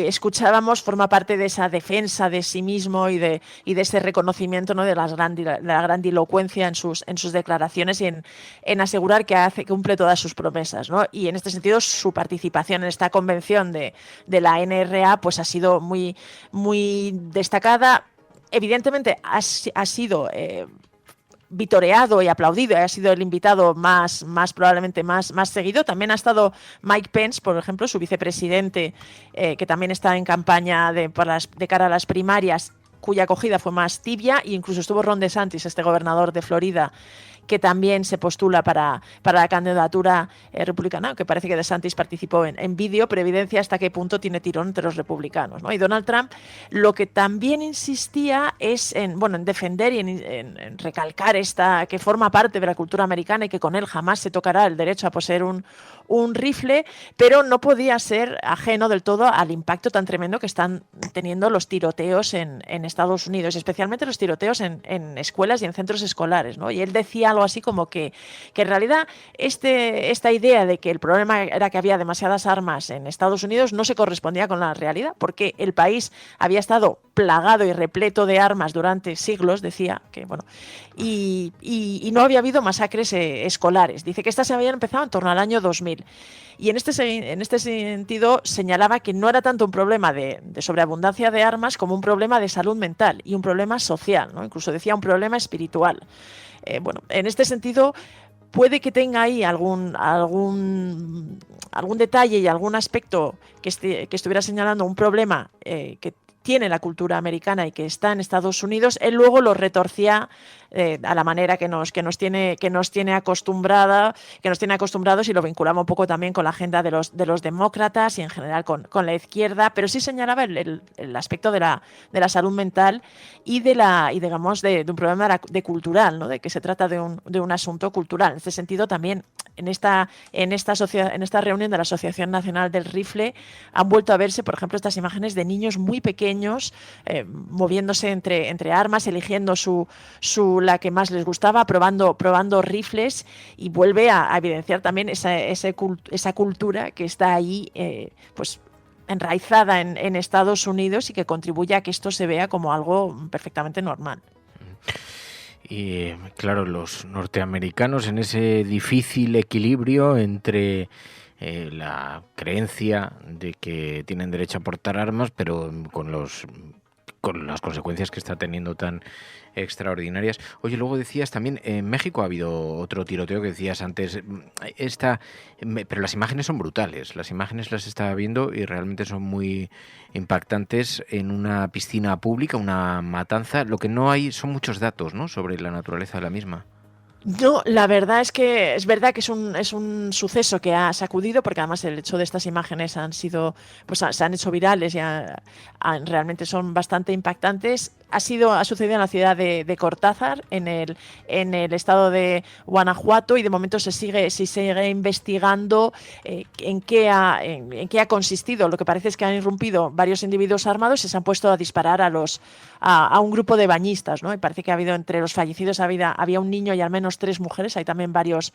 S27: escuchábamos forma parte de esa defensa de sí mismo y de ese reconocimiento, ¿no?, de la grandilocuencia en sus declaraciones y en asegurar que cumple todas sus promesas, ¿no? Y en este sentido, su participación en esta convención de la NRA pues ha sido muy, muy destacada. Evidentemente ha sido vitoreado y aplaudido, ha sido el invitado probablemente más seguido. También ha estado Mike Pence, por ejemplo, su vicepresidente, que también está en campaña de cara a las primarias, cuya acogida fue más tibia, e incluso estuvo Ron DeSantis, este gobernador de Florida, que también se postula para la candidatura republicana, que parece que DeSantis participó en vídeo, pero evidencia hasta qué punto tiene tirón entre los republicanos, ¿no? Y Donald Trump lo que también insistía es en defender y en recalcar que forma parte de la cultura americana y que con él jamás se tocará el derecho a poseer un rifle, pero no podía ser ajeno del todo al impacto tan tremendo que están teniendo los tiroteos en Estados Unidos, especialmente los tiroteos en escuelas y en centros escolares, ¿no? Y él decía algo así como que en realidad esta idea de que el problema era que había demasiadas armas en Estados Unidos no se correspondía con la realidad, porque el país había estado plagado y repleto de armas durante siglos, decía, que y no había habido masacres escolares. Dice que estas se habían empezado en torno al año 2000. Y en este sentido señalaba que no era tanto un problema de sobreabundancia de armas como un problema de salud mental y un problema social, ¿no? Incluso decía un problema espiritual. En este sentido, puede que tenga ahí algún detalle y algún aspecto que estuviera señalando un problema que tiene la cultura americana y que está en Estados Unidos. Él luego lo retorcía a la manera que nos tiene acostumbrados, y lo vinculaba un poco también con la agenda de los demócratas y en general con la izquierda, pero sí señalaba el aspecto de la salud mental y de un problema de cultural, ¿no? De que se trata de un asunto cultural. En este sentido también en esta reunión de la Asociación Nacional del Rifle han vuelto a verse, por ejemplo, estas imágenes de niños muy pequeños moviéndose entre armas, eligiendo la que más les gustaba, probando rifles, y vuelve a evidenciar también esa cultura que está ahí pues enraizada en Estados Unidos y que contribuye a que esto se vea como algo perfectamente normal.
S19: Y claro, los norteamericanos en ese difícil equilibrio entre la creencia de que tienen derecho a portar armas, pero con las consecuencias que está teniendo tan extraordinarias. Oye, luego decías también, en México ha habido otro tiroteo que decías antes, pero las imágenes son brutales, las imágenes las estaba viendo y realmente son muy impactantes, en una piscina pública, una matanza. Lo que no hay son muchos datos, ¿no?, sobre la naturaleza de la misma.
S27: No, la verdad es que es verdad que es un suceso que ha sacudido, porque además el hecho de estas imágenes han sido, pues se han hecho virales y realmente son bastante impactantes. Ha sucedido en la ciudad de Cortázar, en el estado de Guanajuato, y de momento se sigue investigando en qué ha consistido. Lo que parece es que han irrumpido varios individuos armados y se han puesto a disparar a un grupo de bañistas, ¿no? Y parece que ha habido entre los fallecidos había un niño y al menos 3 mujeres. Hay también varios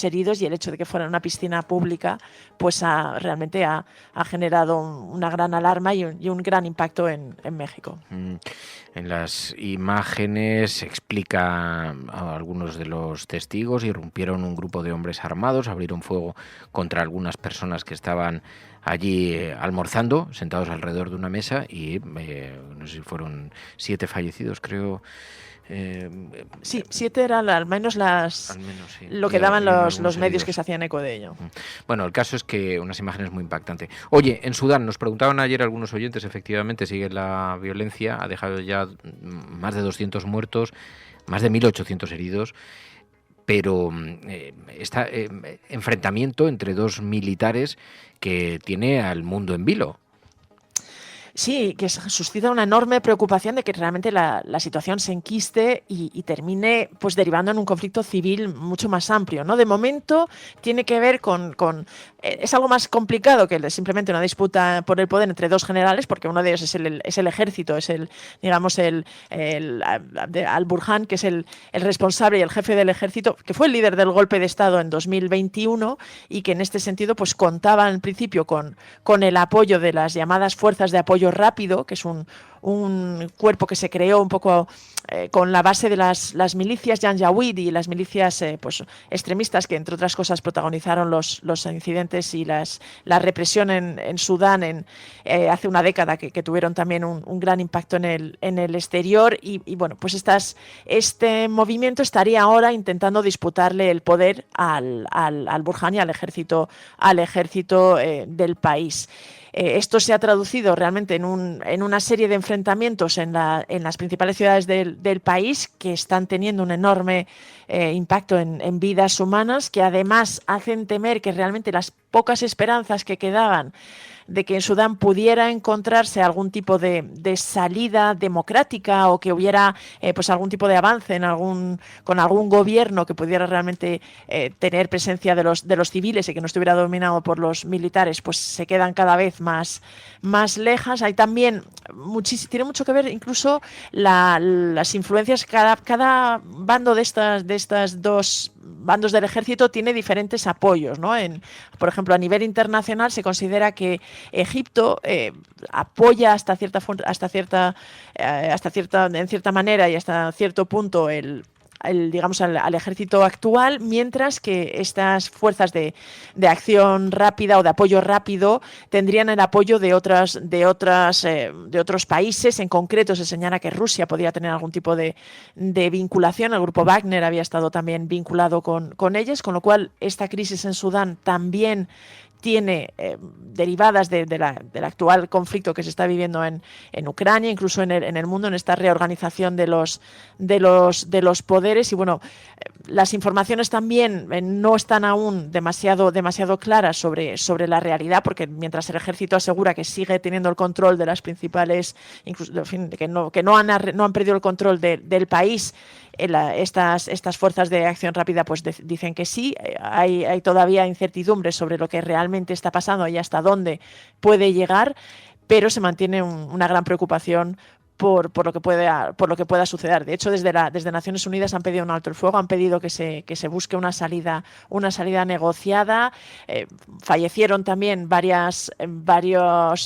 S27: heridos, y el hecho de que fuera en una piscina pública pues realmente ha generado una gran alarma y un gran impacto en México.
S19: En las imágenes se explica a algunos de los testigos: irrumpieron un grupo de hombres armados, abrieron fuego contra algunas personas que estaban allí almorzando, sentados alrededor de una mesa, y no sé si fueron 7 fallecidos, creo.
S27: Sí, 7 eran al menos
S19: sí,
S27: lo que daban los medios que se hacían eco de ello.
S19: Bueno, el caso es que unas imágenes muy impactantes. Oye, en Sudán, nos preguntaban ayer algunos oyentes, efectivamente sigue la violencia, ha dejado ya más de 200 muertos, más de 1.800 heridos, pero este enfrentamiento entre 2 militares que tiene al mundo en vilo.
S27: Sí, que suscita una enorme preocupación de que realmente la situación se enquiste y termine pues derivando en un conflicto civil mucho más amplio, ¿no? De momento tiene que ver con es algo más complicado que simplemente una disputa por el poder entre 2 generales, porque uno de ellos es el ejército, es Al-Burhan, que es el responsable y el jefe del ejército, que fue el líder del golpe de Estado en 2021 y que en este sentido pues contaba al principio con el apoyo de las llamadas fuerzas de apoyo rápido, que es un cuerpo que se creó un poco con la base de las milicias Janjaweed y las milicias pues extremistas que, entre otras cosas, protagonizaron los incidentes y la represión en Sudán hace una década, que tuvieron también un gran impacto en el exterior. Y bueno, pues este movimiento estaría ahora intentando disputarle el poder al Burhan y al ejército del país. Esto se ha traducido realmente en una serie de enfrentamientos en las principales ciudades del país, que están teniendo un enorme impacto en vidas humanas, que además hacen temer que realmente las pocas esperanzas que quedaban de que en Sudán pudiera encontrarse algún tipo de salida democrática, o que hubiera pues algún tipo de avance con algún gobierno que pudiera realmente tener presencia de los civiles y que no estuviera dominado por los militares, pues se quedan cada vez más lejas. Hay también tiene mucho que ver incluso las influencias. Cada bando de estas 2 bandos del ejército tiene diferentes apoyos, ¿no? Por ejemplo, a nivel internacional se considera que Egipto apoya en cierta manera y hasta cierto punto digamos al ejército actual, mientras que estas fuerzas de acción rápida o de apoyo rápido tendrían el apoyo de otros países. En concreto se señala que Rusia podría tener algún tipo de vinculación. El grupo Wagner había estado también vinculado con ellos, con lo cual esta crisis en Sudán también tiene derivadas del actual conflicto que se está viviendo en Ucrania, incluso en el mundo, en esta reorganización de los poderes. Y bueno, las informaciones también no están aún demasiado claras sobre la realidad, porque mientras el ejército asegura que sigue teniendo el control de las principales, incluso que no han perdido el control del país, estas fuerzas de acción rápida pues dicen que sí. Hay todavía incertidumbres sobre lo que realmente está pasando y hasta dónde puede llegar, pero se mantiene una gran preocupación por lo que pueda suceder. De hecho, desde Naciones Unidas han pedido un alto el fuego, han pedido que se busque una salida negociada. Fallecieron también varios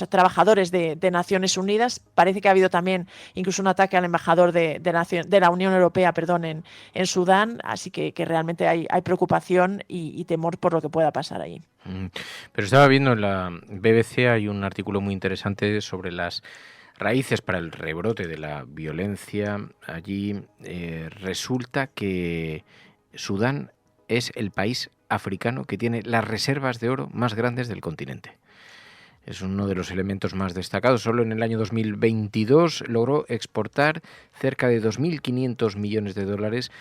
S27: trabajadores de Naciones Unidas. Parece que ha habido también incluso un ataque al embajador de la Unión Europea, en Sudán. Así que realmente hay preocupación y temor por lo que pueda pasar allí.
S19: Pero estaba viendo en la BBC, hay un artículo muy interesante sobre las raíces para el rebrote de la violencia. Allí resulta que Sudán es el país africano que tiene las reservas de oro más grandes del continente. Es es uno de los elementos más destacados. Solo en el año 2022 logró exportar cerca de 2.500 millones de dólares,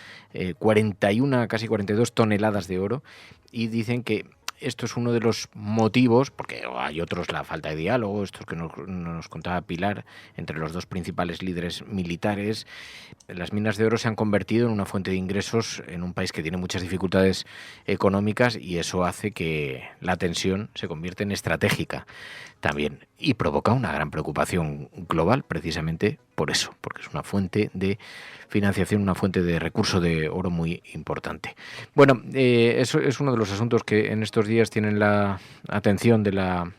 S19: 41, casi 42 toneladas de oro, y dicen que esto es uno de los motivos, porque hay otros, la falta de diálogo, estos que nos contaba Pilar, entre los dos principales líderes militares. Las minas de oro se han convertido en una fuente de ingresos en un país que tiene muchas dificultades económicas, y eso hace que la tensión se convierta en estratégica también, y provoca una gran preocupación global precisamente por eso, porque es una fuente de financiación, una fuente de recurso de oro muy importante. Bueno, eso es uno de los asuntos que en estos días tienen la atención de la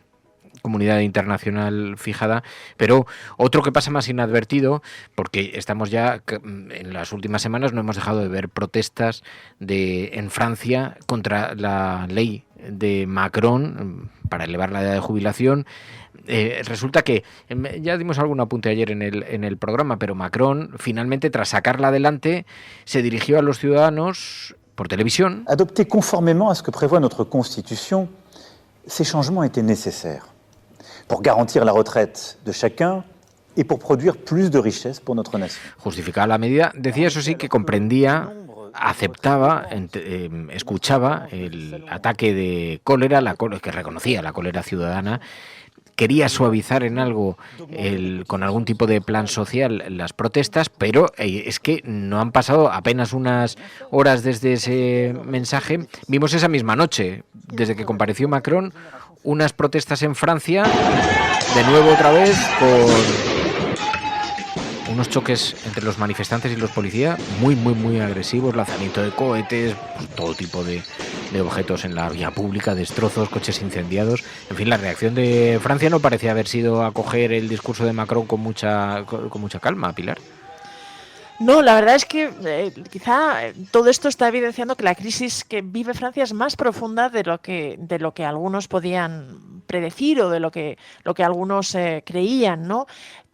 S19: comunidad internacional fijada, pero otro que pasa más inadvertido, porque estamos ya en las últimas semanas, no hemos dejado de ver protestas en Francia contra la ley de Macron para elevar la edad de jubilación. Resulta que, ya dimos algún apunte ayer en el programa, pero Macron finalmente, tras sacarla adelante, se dirigió a los ciudadanos por televisión.
S14: Adopté conformément à ce que prévoit notre Constitution, ces changements étaient nécessaires pour garantir la retraite de chacun et pour produire plus de richesses pour notre nation.
S19: Justificaba la medida, decía eso sí que comprendía, aceptaba, escuchaba el ataque de cólera, que reconocía la cólera ciudadana, quería suavizar en algo, con algún tipo de plan social, las protestas, pero es que no han pasado apenas unas horas desde ese mensaje. Vimos esa misma noche, desde que compareció Macron, unas protestas en Francia, de nuevo otra vez, con unos choques entre los manifestantes y los policías muy, muy, muy agresivos, lanzamiento de cohetes, todo tipo de objetos en la vía pública, destrozos, coches incendiados. En fin, la reacción de Francia no parecía haber sido acoger el discurso de Macron con mucha calma, Pilar.
S27: No, la verdad es que quizá todo esto está evidenciando que la crisis que vive Francia es más profunda de lo que algunos podían predecir o de lo que algunos creían, ¿no?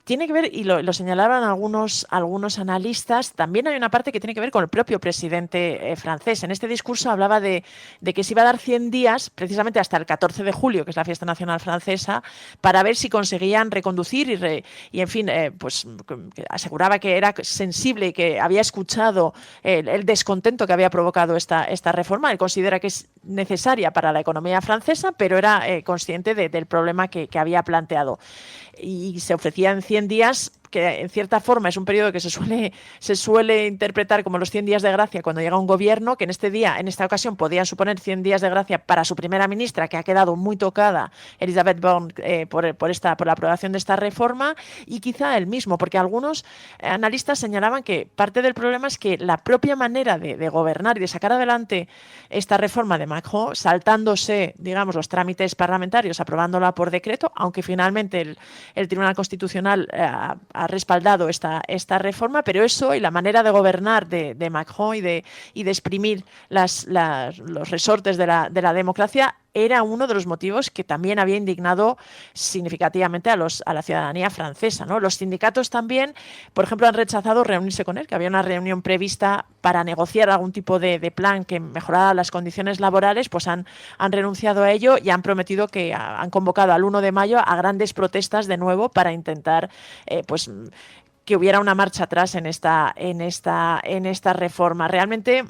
S27: Tiene que ver, y lo señalaban algunos analistas, también hay una parte que tiene que ver con el propio presidente francés. En este discurso hablaba de que se iba a dar 100 días, precisamente hasta el 14 de julio, que es la fiesta nacional francesa, para ver si conseguían reconducir y en fin, pues aseguraba que era sensible y que había escuchado el descontento que había provocado esta reforma. Él considera que es necesaria para la economía francesa, pero era consciente del problema que había planteado. Y se ofrecía en 100 días, que en cierta forma es un periodo que se suele interpretar como los 100 días de gracia cuando llega un gobierno, que en esta ocasión podían suponer 100 días de gracia para su primera ministra, que ha quedado muy tocada, Elisabeth Borne, por la aprobación de esta reforma, y quizá él mismo, porque algunos analistas señalaban que parte del problema es que la propia manera de gobernar y de sacar adelante esta reforma de Macron, saltándose, digamos, los trámites parlamentarios, aprobándola por decreto, aunque finalmente el Tribunal Constitucional ha respaldado esta reforma, pero eso y la manera de gobernar de Macron y de exprimir los resortes de la democracia era uno de los motivos que también había indignado significativamente a la ciudadanía francesa, ¿no? Los sindicatos también, por ejemplo, han rechazado reunirse con él, que había una reunión prevista para negociar algún tipo de plan que mejorara las condiciones laborales, pues han renunciado a ello y han prometido que han convocado al 1 de mayo a grandes protestas de nuevo para intentar pues que hubiera una marcha atrás en esta reforma. Realmente,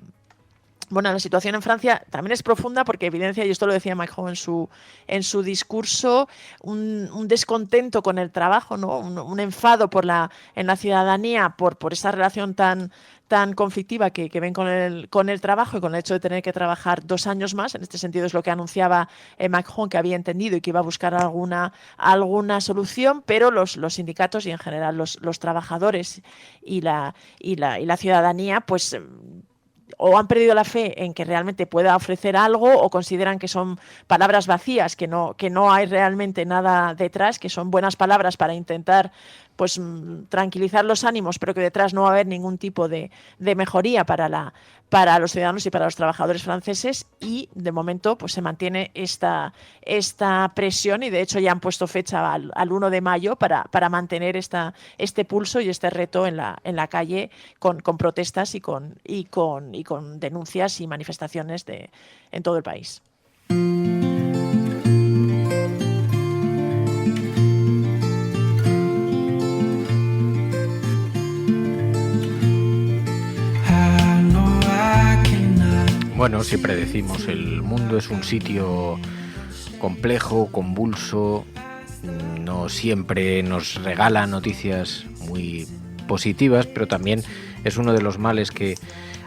S27: bueno, la situación en Francia también es profunda porque evidencia, y esto lo decía Macron en su discurso, un descontento con el trabajo, ¿no? Un enfado en la ciudadanía por esa relación tan conflictiva que ven con el trabajo y con el hecho de tener que trabajar 2 años más. En este sentido es lo que anunciaba Macron, que había entendido y que iba a buscar alguna solución, pero los sindicatos y en general los trabajadores y la ciudadanía, pues o han perdido la fe en que realmente pueda ofrecer algo, o consideran que son palabras vacías, que no hay realmente nada detrás, que son buenas palabras para intentar pues tranquilizar los ánimos, pero que detrás no va a haber ningún tipo de mejoría para los ciudadanos y para los trabajadores franceses, y de momento pues se mantiene esta presión, y de hecho ya han puesto fecha al 1 de mayo para mantener este pulso y este reto en la calle con protestas y con denuncias y manifestaciones en todo el país.
S19: Bueno, siempre decimos, el mundo es un sitio complejo, convulso, no siempre nos regala noticias muy positivas, pero también es uno de los males que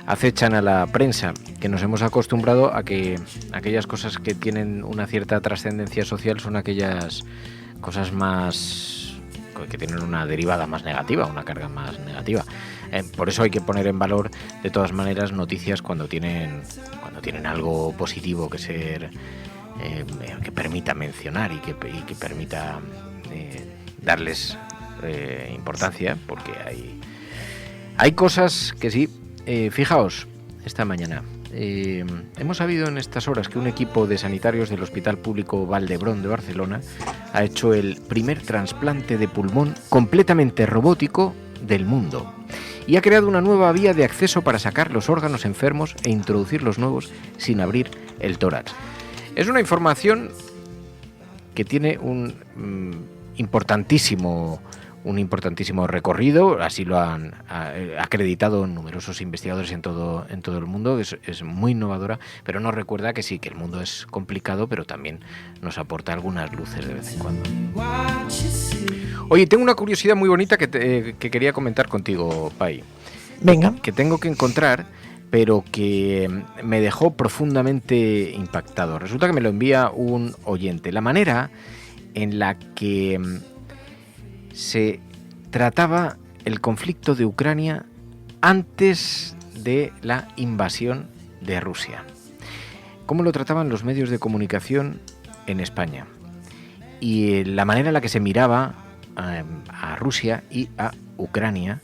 S19: acechan a la prensa, que nos hemos acostumbrado a que aquellas cosas que tienen una cierta trascendencia social son aquellas cosas más que tienen una derivada más negativa, una carga más negativa. Por eso hay que poner en valor, de todas maneras, noticias cuando tienen algo positivo que ser, que permita mencionar y que permita darles importancia, porque hay cosas que sí. Fijaos, esta mañana hemos sabido en estas horas que un equipo de sanitarios del Hospital Público Vall d'Hebron de Barcelona ha hecho el primer trasplante de pulmón completamente robótico del mundo y ha creado una nueva vía de acceso para sacar los órganos enfermos e introducir los nuevos sin abrir el tórax. Es una información que tiene un importantísimo recorrido, así lo han acreditado numerosos investigadores en todo el mundo. Es muy innovadora, pero nos recuerda que sí, que el mundo es complicado, pero también nos aporta algunas luces de vez en cuando. Oye, tengo una curiosidad muy bonita que quería comentar contigo, Pai.
S27: Venga.
S19: Que tengo que encontrar, pero que me dejó profundamente impactado. Resulta que me lo envía un oyente. La manera en la que se trataba el conflicto de Ucrania antes de la invasión de Rusia. Cómo lo trataban los medios de comunicación en España. Y la manera en la que se miraba a Rusia y a Ucrania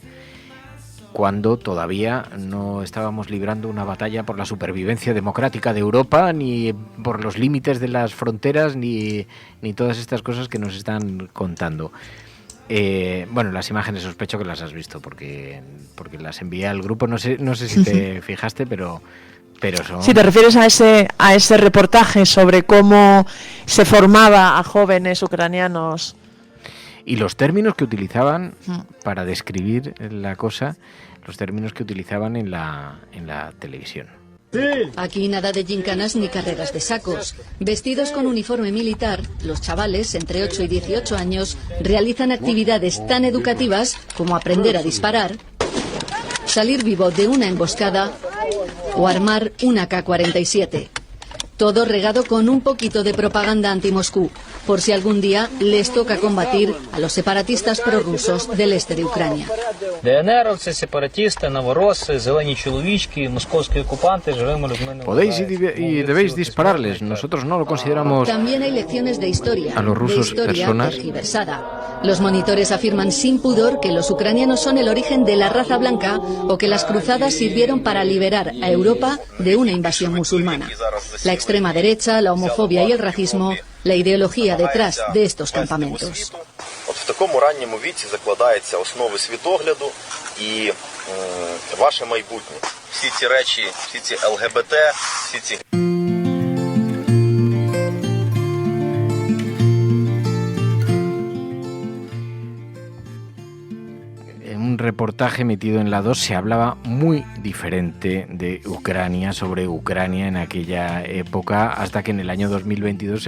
S19: cuando todavía no estábamos librando una batalla por la supervivencia democrática de Europa, ni por los límites de las fronteras, ni todas estas cosas que nos están contando. Bueno, las imágenes sospecho que las has visto porque las envié al grupo. No sé si te fijaste, pero son...
S27: Si te refieres a ese reportaje sobre cómo se formaba a jóvenes ucranianos.
S19: Y los términos que utilizaban para describir la cosa, los términos que utilizaban en la televisión.
S3: Aquí nada de gincanas ni carreras de sacos. Vestidos con uniforme militar, los chavales, entre 8 y 18 años, realizan actividades tan educativas como aprender a disparar, salir vivo de una emboscada o armar una K-47. Todo regado con un poquito de propaganda anti-Moscú, por si algún día les toca combatir a los separatistas prorrusos del este de Ucrania.
S19: Podéis y debéis dispararles. Nosotros no lo consideramos.
S3: También hay lecciones de historia,
S19: a los rusos personas.
S3: tergiversada. Los monitores afirman sin pudor que los ucranianos son el origen de la raza blanca o que las cruzadas sirvieron para liberar a Europa de una invasión musulmana. La extrema derecha, la homofobia y el racismo, la ideología detrás de estos campamentos.
S4: В такому ранньому віці закладаються основи світогляду і ваше майбутнє. Всі ці речі, всі ці ЛГБТ, всі ці...
S19: Un reportaje emitido en la 2 se hablaba muy diferente de Ucrania, sobre Ucrania en aquella época, hasta que en el año 2022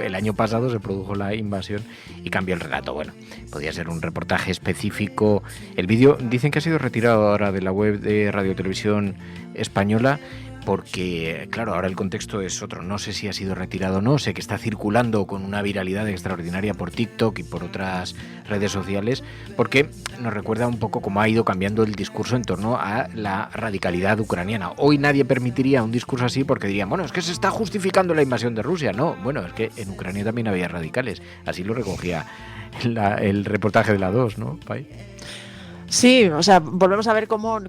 S19: el año pasado se produjo la invasión y cambió el relato. Bueno, podía ser un reportaje específico. El vídeo dicen que ha sido retirado ahora de la web de Radio Televisión Española, porque, claro, ahora el contexto es otro. No sé si ha sido retirado o no. Sé que está circulando con una viralidad extraordinaria por TikTok y por otras redes sociales, porque nos recuerda un poco cómo ha ido cambiando el discurso en torno a la radicalidad ucraniana. Hoy nadie permitiría un discurso así porque dirían, bueno, es que se está justificando la invasión de Rusia. No, bueno, es que en Ucrania también había radicales. Así lo recogía el reportaje de la 2, ¿no, Pai?
S27: Sí, o sea, volvemos a ver cómo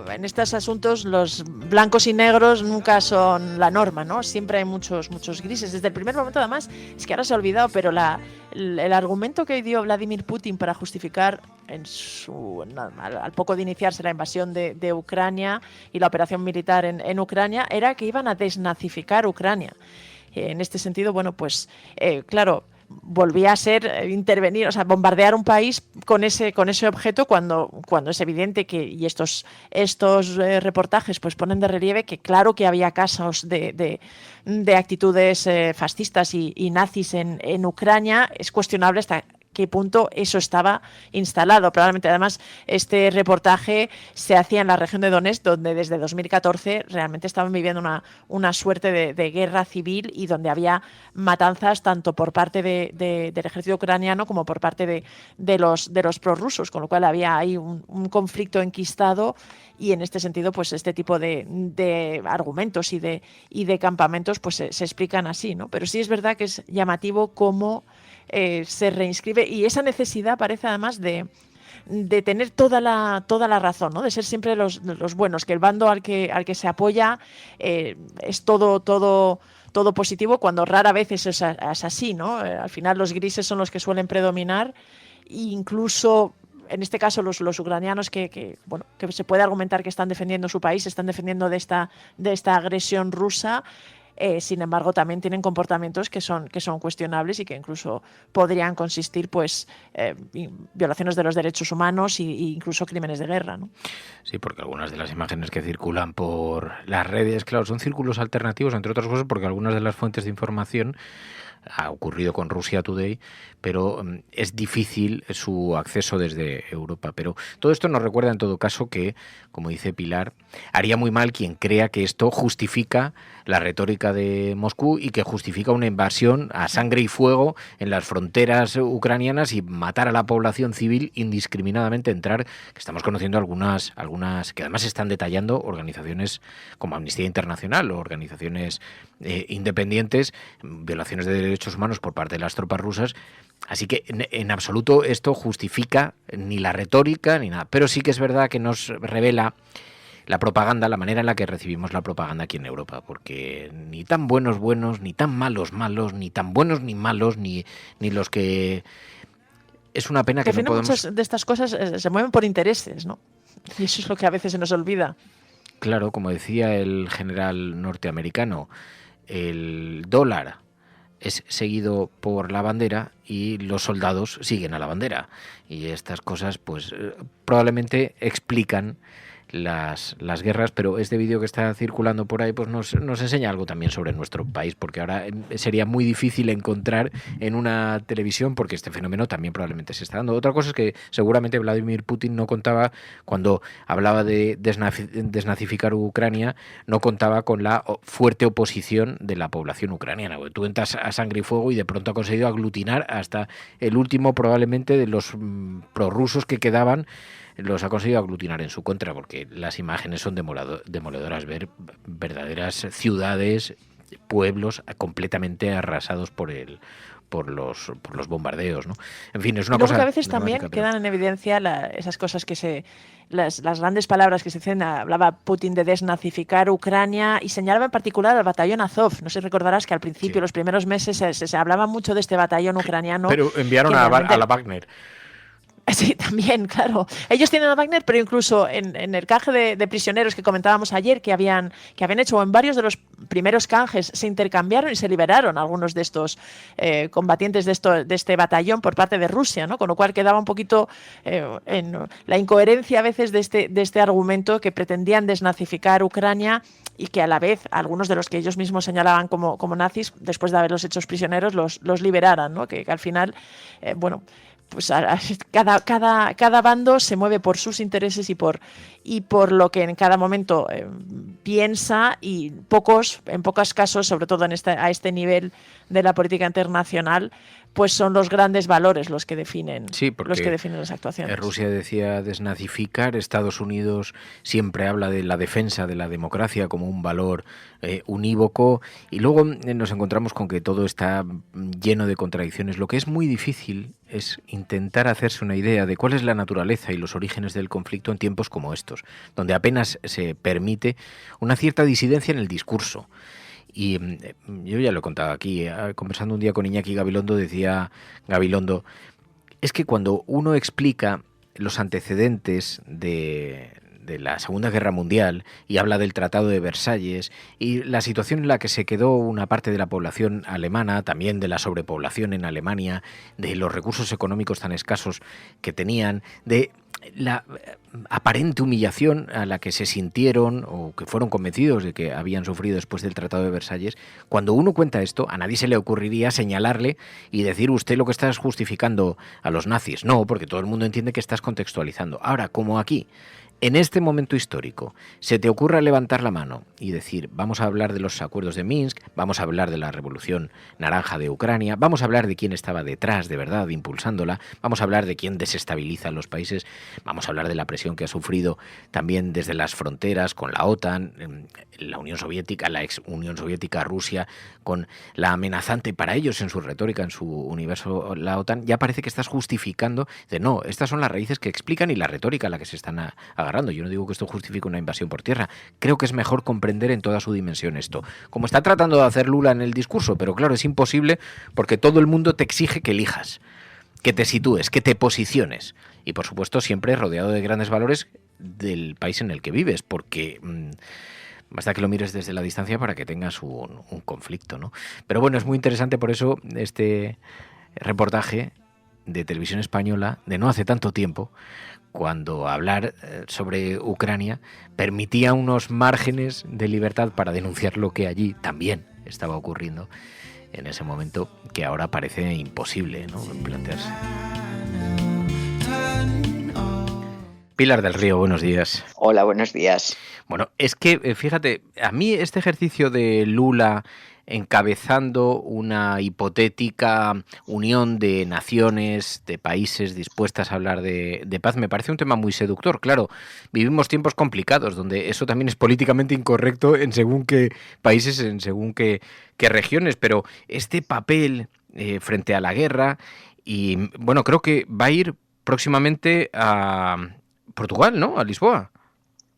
S27: en estos asuntos los blancos y negros nunca son la norma, ¿no? Siempre hay muchos grises. Desde el primer momento, además, es que ahora se ha olvidado, pero el argumento que dio Vladimir Putin para justificar al poco de iniciarse la invasión de Ucrania y la operación militar en Ucrania era que iban a desnazificar Ucrania. En este sentido, bueno, pues claro, volvía a ser intervenir, o sea, bombardear un país con ese objeto cuando es evidente que, y estos reportajes pues ponen de relieve que claro que había casos de actitudes fascistas y nazis en Ucrania. Es cuestionable hasta qué punto eso estaba instalado. Probablemente, además, este reportaje se hacía en la región de Donetsk, donde desde 2014 realmente estaban viviendo una suerte de guerra civil y donde había matanzas tanto por parte del ejército ucraniano como por parte de los prorrusos, con lo cual había ahí un conflicto enquistado. Y en este sentido, pues este tipo de argumentos y de campamentos pues se explican así, ¿no? Pero sí es verdad que es llamativo cómo se reinscribe, y esa necesidad parece además de tener toda la razón, ¿no? De ser siempre los buenos, que el bando al que se apoya es todo positivo, cuando rara vez es así, ¿no? Al final los grises son los que suelen predominar, e incluso en este caso los ucranianos que se puede argumentar que están defendiendo su país, están defendiendo de esta agresión rusa. Sin embargo, también tienen comportamientos que son cuestionables y que incluso podrían consistir pues violaciones de los derechos humanos e incluso crímenes de guerra, ¿no?
S19: Sí, porque algunas de las imágenes que circulan por las redes, claro, son círculos alternativos, entre otras cosas porque algunas de las fuentes de información ha ocurrido con Russia Today, pero es difícil su acceso desde Europa. Pero todo esto nos recuerda en todo caso que, como dice Pilar, haría muy mal quien crea que esto justifica la retórica de Moscú y que justifica una invasión a sangre y fuego en las fronteras ucranianas y matar a la población civil indiscriminadamente, entrar, que estamos conociendo algunas que además están detallando organizaciones como Amnistía Internacional o organizaciones independientes, violaciones de derechos humanos por parte de las tropas rusas. Así que en absoluto esto justifica ni la retórica ni nada, pero sí que es verdad que nos revela la propaganda, la manera en la que recibimos la propaganda aquí en Europa, porque ni tan buenos, ni tan malos, ni tan buenos ni malos, ni los que... Es una pena que no podemos...
S27: Muchas de estas cosas se mueven por intereses, ¿no? Y eso es lo que a veces se nos olvida.
S19: Claro, como decía el general norteamericano, el dólar es seguido por la bandera y los soldados siguen a la bandera. Y estas cosas, pues, probablemente explican las guerras, pero este vídeo que está circulando por ahí pues nos enseña algo también sobre nuestro país, porque ahora sería muy difícil encontrar en una televisión, porque este fenómeno también probablemente se está dando. Otra cosa es que seguramente Vladimir Putin no contaba, cuando hablaba de desnazificar Ucrania, no contaba con la fuerte oposición de la población ucraniana, porque tú entras a sangre y fuego y de pronto ha conseguido aglutinar hasta el último probablemente de los prorrusos que quedaban, los ha conseguido aglutinar en su contra, porque las imágenes son demoledoras, ver verdaderas ciudades, pueblos completamente arrasados por los bombardeos, ¿no? En fin, es una cosa...
S27: que a veces también quedan en evidencia esas cosas que las grandes palabras que se dicen. Hablaba Putin de desnazificar Ucrania y señalaba en particular al batallón Azov. No sé si recordarás que al principio, los primeros meses, se hablaba mucho de este batallón ucraniano.
S19: Pero enviaron a la Wagner.
S27: Sí, también, claro. Ellos tienen a Wagner, pero incluso en el canje de prisioneros que comentábamos ayer, que habían hecho, o en varios de los primeros canjes, se intercambiaron y se liberaron algunos de estos combatientes de este batallón por parte de Rusia, ¿no? Con lo cual quedaba un poquito en la incoherencia a veces de este argumento, que pretendían desnazificar Ucrania y que a la vez algunos de los que ellos mismos señalaban como nazis, después de haberlos hecho prisioneros, los liberaran, ¿no? Que al final, pues cada bando se mueve por sus intereses y por lo que en cada momento piensa, y en pocos casos, sobre todo a este nivel de la política internacional, pues son los grandes valores los que definen las actuaciones.
S19: Rusia decía desnazificar, Estados Unidos siempre habla de la defensa de la democracia como un valor unívoco, y luego nos encontramos con que todo está lleno de contradicciones. Lo que es muy difícil es intentar hacerse una idea de cuál es la naturaleza y los orígenes del conflicto en tiempos como estos, donde apenas se permite una cierta disidencia en el discurso. Y yo ya lo he contado aquí, conversando un día con Iñaki Gabilondo, decía Gabilondo, es que cuando uno explica los antecedentes de de la Segunda Guerra Mundial y habla del Tratado de Versalles y la situación en la que se quedó una parte de la población alemana, también de la sobrepoblación en Alemania, de los recursos económicos tan escasos que tenían, de la aparente humillación a la que se sintieron o que fueron convencidos de que habían sufrido después del Tratado de Versalles. Cuando uno cuenta esto, a nadie se le ocurriría señalarle y decir usted lo que está es justificando a los nazis. No, porque todo el mundo entiende que estás contextualizando. Ahora, como aquí, en este momento histórico, se te ocurra levantar la mano y decir, vamos a hablar de los acuerdos de Minsk, vamos a hablar de la Revolución Naranja de Ucrania, vamos a hablar de quién estaba detrás de verdad impulsándola, vamos a hablar de quién desestabiliza a los países, vamos a hablar de la presión que ha sufrido también desde las fronteras con la OTAN, la Unión Soviética, la ex Unión Soviética, Rusia, con la amenazante para ellos en su retórica, en su universo, la OTAN. Ya parece que estás justificando de no, estas son las raíces que explican y la retórica a la que se están agarrando. Yo no digo que esto justifique una invasión por tierra. Creo que es mejor comprender en toda su dimensión esto. Como está tratando de hacer Lula en el discurso, pero claro, es imposible porque todo el mundo te exige que elijas, que te sitúes, que te posiciones. Y por supuesto siempre rodeado de grandes valores del país en el que vives, porque basta que lo mires desde la distancia para que tengas un conflicto, ¿no? Pero bueno, es muy interesante por eso este reportaje de Televisión Española de no hace tanto tiempo, cuando hablar sobre Ucrania permitía unos márgenes de libertad para denunciar lo que allí también estaba ocurriendo en ese momento, que ahora parece imposible, ¿no?, plantearse. Pilar del Río, buenos días.
S1: Hola, buenos días.
S19: Bueno, es que, fíjate, a mí este ejercicio de Lula encabezando una hipotética unión de naciones, de países dispuestas a hablar de paz, me parece un tema muy seductor. Claro, vivimos tiempos complicados donde eso también es políticamente incorrecto en según qué países, en según qué regiones, pero este papel frente a la guerra, y bueno, creo que va a ir próximamente a Portugal, ¿no?, a Lisboa.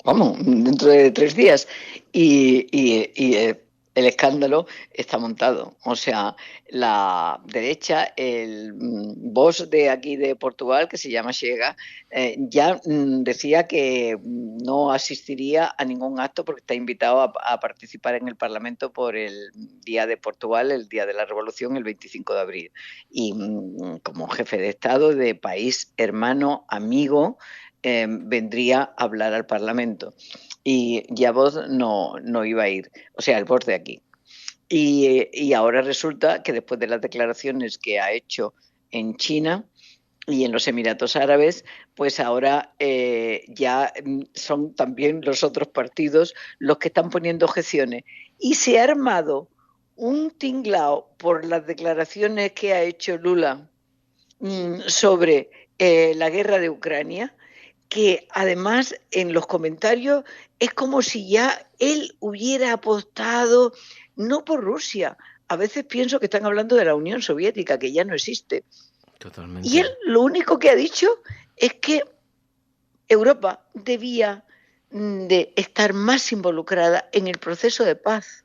S1: Vamos, dentro de 3 días. Y el escándalo está montado. O sea, la derecha, el boss de aquí de Portugal, que se llama Chega, ya decía que no asistiría a ningún acto porque está invitado a participar en el Parlamento por el Día de Portugal, el Día de la Revolución, el 25 de abril. Y como jefe de Estado de país hermano, amigo, vendría a hablar al Parlamento. Y ya Vox no iba a ir, o sea, el Vox de aquí. Y ahora resulta que después de las declaraciones que ha hecho en China y en los Emiratos Árabes, pues ahora ya son también los otros partidos los que están poniendo objeciones. Y se ha armado un tinglao por las declaraciones que ha hecho Lula sobre la guerra de Ucrania, que además en los comentarios es como si ya él hubiera apostado no por Rusia. A veces pienso que están hablando de la Unión Soviética, que ya no existe.
S19: Totalmente.
S1: Y él lo único que ha dicho es que Europa debía de estar más involucrada en el proceso de paz.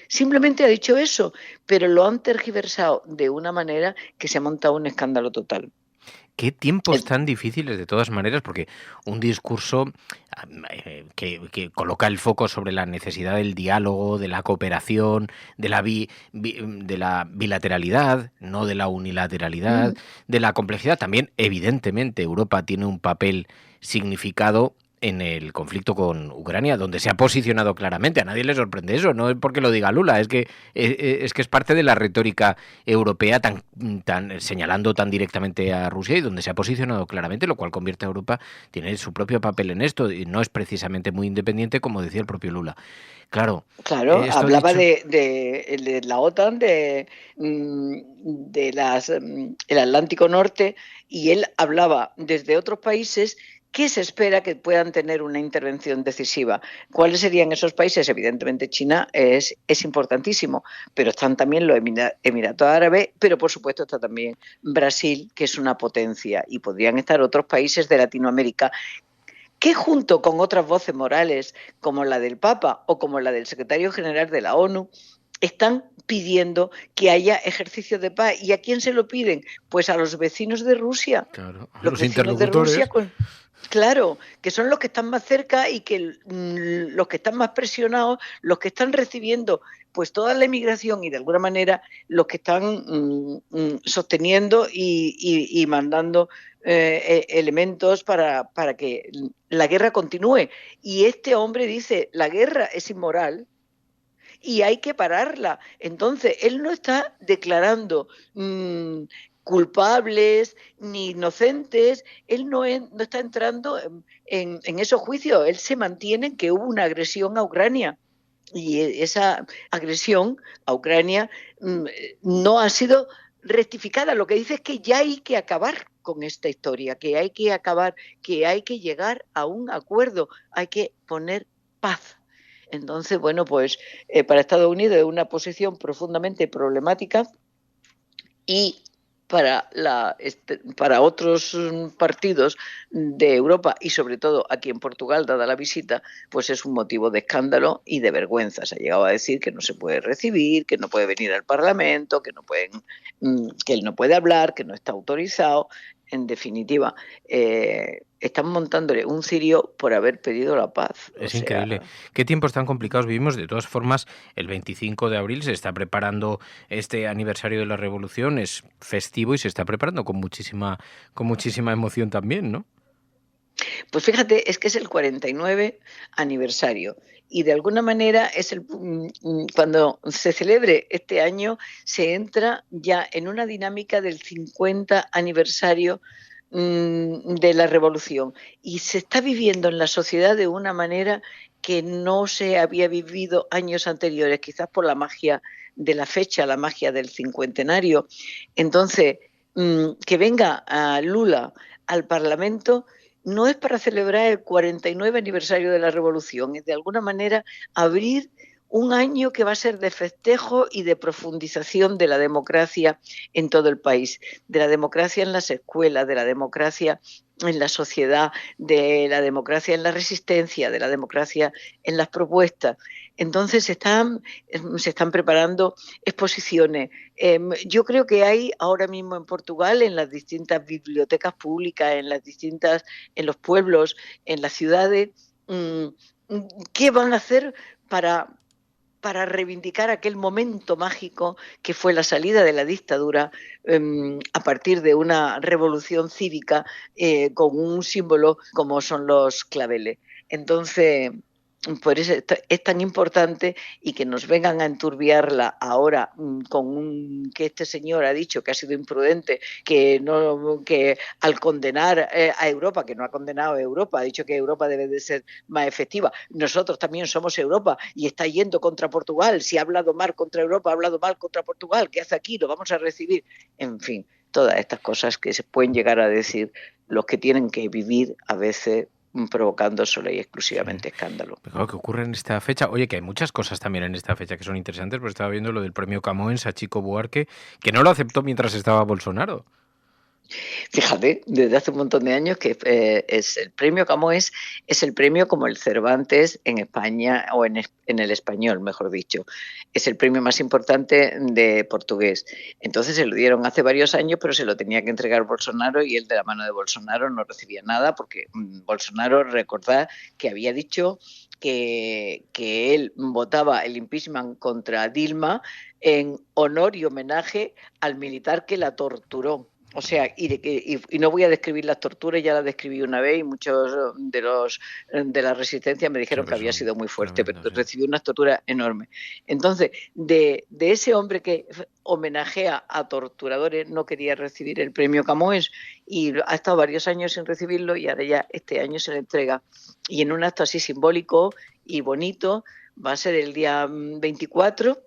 S1: Simplemente ha dicho eso, pero lo han tergiversado de una manera que se ha montado un escándalo total.
S19: Qué tiempos tan difíciles de todas maneras, porque un discurso que coloca el foco sobre la necesidad del diálogo, de la cooperación, de la bilateralidad, no de la unilateralidad, de la complejidad. También, evidentemente, Europa tiene un papel significado en el conflicto con Ucrania, donde se ha posicionado claramente. A nadie le sorprende eso, no es porque lo diga Lula, es que es parte de la retórica europea tan señalando tan directamente a Rusia y donde se ha posicionado claramente, lo cual convierte a Europa, tiene su propio papel en esto y no es precisamente muy independiente, como decía el propio Lula. Claro,
S1: hablaba de la OTAN, el Atlántico Norte, y él hablaba desde otros países que se espera que puedan tener una intervención decisiva. ¿Cuáles serían esos países? Evidentemente China es importantísimo, pero están también los Emiratos Árabes, pero por supuesto está también Brasil, que es una potencia, y podrían estar otros países de Latinoamérica que, junto con otras voces morales como la del Papa o como la del secretario general de la ONU, están pidiendo que haya ejercicios de paz. ¿Y a quién se lo piden? Pues a los vecinos de Rusia.
S19: Claro, a
S1: los vecinos de Rusia, claro, que son los que están más cerca y que los que están más presionados, los que están recibiendo pues toda la emigración y de alguna manera los que están sosteniendo y mandando elementos para que la guerra continúe. Y este hombre dice, la guerra es inmoral y hay que pararla. Entonces, él no está declarando culpables ni inocentes, él no está entrando en esos juicios, él se mantiene en que hubo una agresión a Ucrania. Y esa agresión a Ucrania no ha sido rectificada. Lo que dice es que ya hay que acabar con esta historia, que hay que acabar, que hay que llegar a un acuerdo, hay que poner paz. Entonces, bueno, pues para Estados Unidos es una posición profundamente problemática y para otros partidos de Europa y sobre todo aquí en Portugal, dada la visita, pues es un motivo de escándalo y de vergüenza. Se ha llegado a decir que no se puede recibir, que no puede venir al Parlamento, que él no puede hablar, que no está autorizado. En definitiva, están montándole un cirio por haber pedido la paz.
S19: Es increíble. ¿Qué tiempos tan complicados vivimos? De todas formas, el 25 de abril se está preparando este aniversario de la Revolución, es festivo y se está preparando con muchísima emoción también, ¿no?
S1: Pues fíjate, es que es el 49 aniversario y de alguna manera cuando se celebre este año se entra ya en una dinámica del 50 aniversario de la Revolución y se está viviendo en la sociedad de una manera que no se había vivido años anteriores, quizás por la magia de la fecha, la magia del cincuentenario. Entonces, que venga a Lula al Parlamento no es para celebrar el 49 aniversario de la Revolución, es de alguna manera abrir un año que va a ser de festejo y de profundización de la democracia en todo el país, de la democracia en las escuelas, de la democracia en la sociedad, de la democracia en la resistencia, de la democracia en las propuestas. Entonces se están preparando exposiciones. Yo creo que hay ahora mismo en Portugal, en las distintas bibliotecas públicas, en los pueblos, en las ciudades, ¿qué van a hacer para reivindicar aquel momento mágico que fue la salida de la dictadura a partir de una revolución cívica con un símbolo como son los claveles? Entonces, por eso es tan importante y que nos vengan a enturbiarla ahora que este señor ha dicho que ha sido imprudente, que al condenar a Europa, que no ha condenado a Europa, ha dicho que Europa debe de ser más efectiva. Nosotros también somos Europa y está yendo contra Portugal. Si ha hablado mal contra Europa, ha hablado mal contra Portugal. ¿Qué hace aquí? Lo vamos a recibir. En fin, todas estas cosas que se pueden llegar a decir los que tienen que vivir a veces provocando solo y exclusivamente escándalo.
S19: Claro, ¿qué ocurre en esta fecha? Oye, que hay muchas cosas también en esta fecha que son interesantes, pero estaba viendo lo del premio Camões a Chico Buarque, que no lo aceptó mientras estaba Bolsonaro.
S1: Fíjate, desde hace un montón de años que es el premio Camões, es el premio como el Cervantes en España o en el español, mejor dicho. Es el premio más importante de portugués. Entonces se lo dieron hace varios años, pero se lo tenía que entregar Bolsonaro y él de la mano de Bolsonaro no recibía nada porque Bolsonaro, recordad que había dicho que él votaba el impeachment contra Dilma en honor y homenaje al militar que la torturó. O sea, y no voy a describir las torturas, ya las describí una vez y muchos de la resistencia me dijeron que había sido muy fuerte, pero recibió unas torturas enormes. Entonces, de ese hombre que homenajea a torturadores no quería recibir el premio Camões y ha estado varios años sin recibirlo y ahora ya este año se le entrega. Y en un acto así simbólico y bonito va a ser el día 24.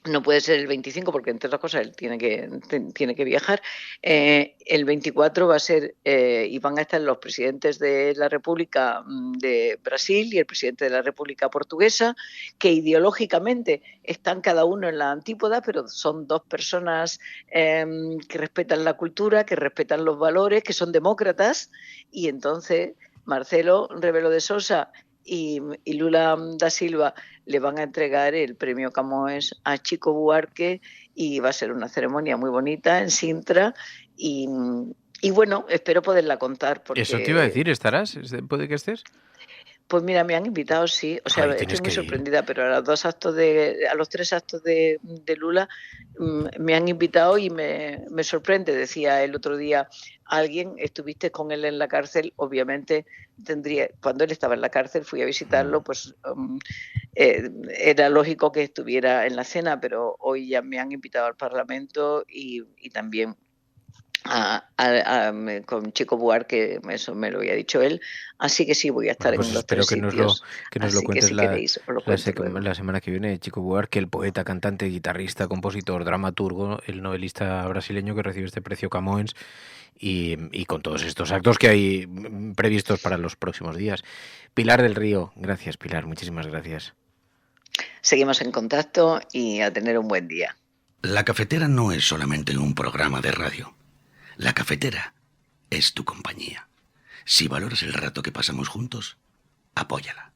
S1: No puede ser el 25 porque, entre otras cosas, él tiene que viajar. El 24 va a ser, y van a estar los presidentes de la República de Brasil y el presidente de la República Portuguesa, que ideológicamente están cada uno en la antípoda, pero son dos personas que respetan la cultura, que respetan los valores, que son demócratas. Y entonces Marcelo Rebelo de Sousa y Lula da Silva le van a entregar el premio Camões a Chico Buarque y va a ser una ceremonia muy bonita en Sintra y bueno, espero poderla contar. Porque,
S19: eso te iba a decir, ¿estarás? ¿Puede que estés?
S1: Pues mira, me han invitado, sí. O sea, estoy muy sorprendida, pero a los 3 actos de Lula me han invitado y me sorprende. Decía el otro día alguien, estuviste con él en la cárcel, obviamente cuando él estaba en la cárcel fui a visitarlo, pues era lógico que estuviera en la cena, pero hoy ya me han invitado al Parlamento y también con Chico Buarque, eso me lo había dicho él, así que sí voy a estar en los 3 sitios.
S19: Que nos lo cuentes la semana que viene. Chico Buarque, el poeta, cantante, guitarrista, compositor, dramaturgo, el novelista brasileño que recibe este premio Camões y con todos estos actos que hay previstos para los próximos días. Pilar del Río, gracias Pilar, muchísimas gracias.
S1: Seguimos en contacto y a tener un buen día.
S6: La Cafetera no es solamente un programa de radio. La Cafetera es tu compañía. Si valoras el rato que pasamos juntos, apóyala.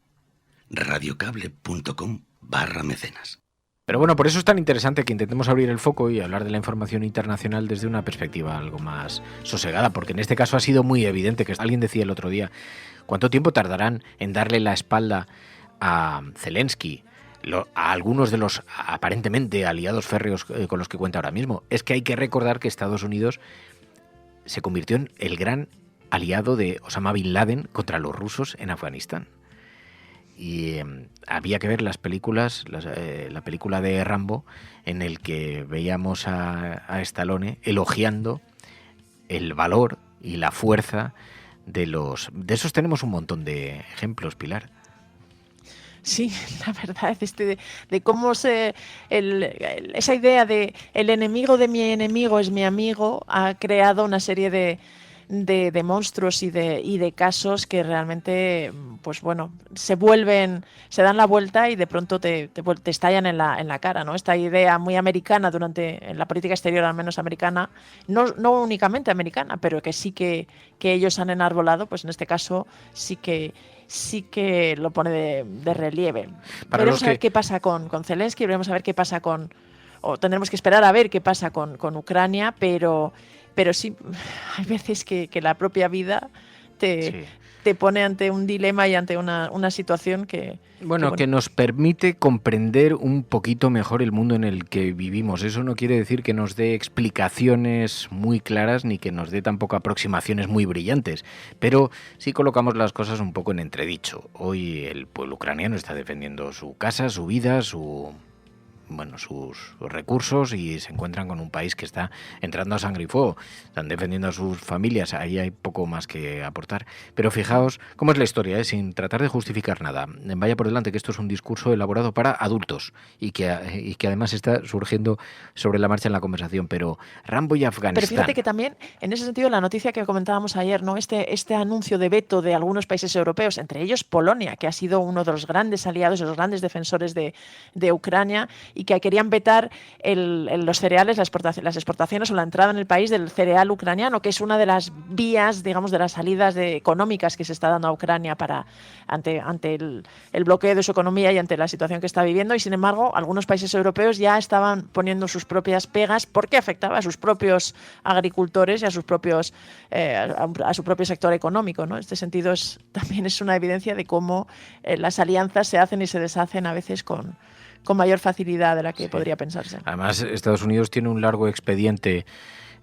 S6: radiocable.com/mecenas.
S19: Pero bueno, por eso es tan interesante que intentemos abrir el foco y hablar de la información internacional desde una perspectiva algo más sosegada, porque en este caso ha sido muy evidente que alguien decía el otro día, ¿cuánto tiempo tardarán en darle la espalda a Zelensky? A algunos de los aparentemente aliados férreos con los que cuenta ahora mismo. Es que hay que recordar que Estados Unidos se convirtió en el gran aliado de Osama Bin Laden contra los rusos en Afganistán. Y había que ver las películas, la película de Rambo, en el que veíamos a Stallone elogiando el valor y la fuerza de esos tenemos un montón de ejemplos, Pilar.
S27: Sí, la verdad, de cómo esa idea de el enemigo de mi enemigo es mi amigo ha creado una serie de monstruos y de casos que realmente, pues bueno, se dan la vuelta y de pronto te estallan en la cara, ¿no? Esta idea muy americana en la política exterior, al menos americana, no únicamente americana, pero que sí que ellos han enarbolado, pues en este caso sí que lo pone de relieve. Veremos a ver qué pasa con Zelensky, veremos a ver qué pasa o tendremos que esperar a ver qué pasa con Ucrania, pero sí, hay veces que la propia vida te pone ante un dilema y ante una situación que
S19: nos permite comprender un poquito mejor el mundo en el que vivimos. Eso no quiere decir que nos dé explicaciones muy claras ni que nos dé tampoco aproximaciones muy brillantes, pero sí colocamos las cosas un poco en entredicho. Hoy el pueblo ucraniano está defendiendo su casa, su vida, sus recursos y se encuentran con un país que está entrando a sangre y fuego. Están defendiendo a sus familias, ahí hay poco más que aportar. Pero fijaos cómo es la historia, sin tratar de justificar nada. Vaya por delante que esto es un discurso elaborado para adultos y que además está surgiendo sobre la marcha en la conversación. Pero Rambo y Afganistán.
S27: Pero fíjate que también, en ese sentido, la noticia que comentábamos ayer, ¿no? Este anuncio de veto de algunos países europeos, entre ellos Polonia, que ha sido uno de los grandes aliados, de los grandes defensores de Ucrania, y que querían vetar los cereales, las exportaciones o la entrada en el país del cereal ucraniano, que es una de las vías, digamos, de las salidas económicas que se está dando a Ucrania ante el bloqueo de su economía y ante la situación que está viviendo. Y sin embargo, algunos países europeos ya estaban poniendo sus propias pegas porque afectaba a sus propios agricultores y a su propio sector económico, ¿no? En este sentido también es una evidencia de cómo las alianzas se hacen y se deshacen a veces con mayor facilidad de la que podría pensarse.
S19: Además, Estados Unidos tiene un largo expediente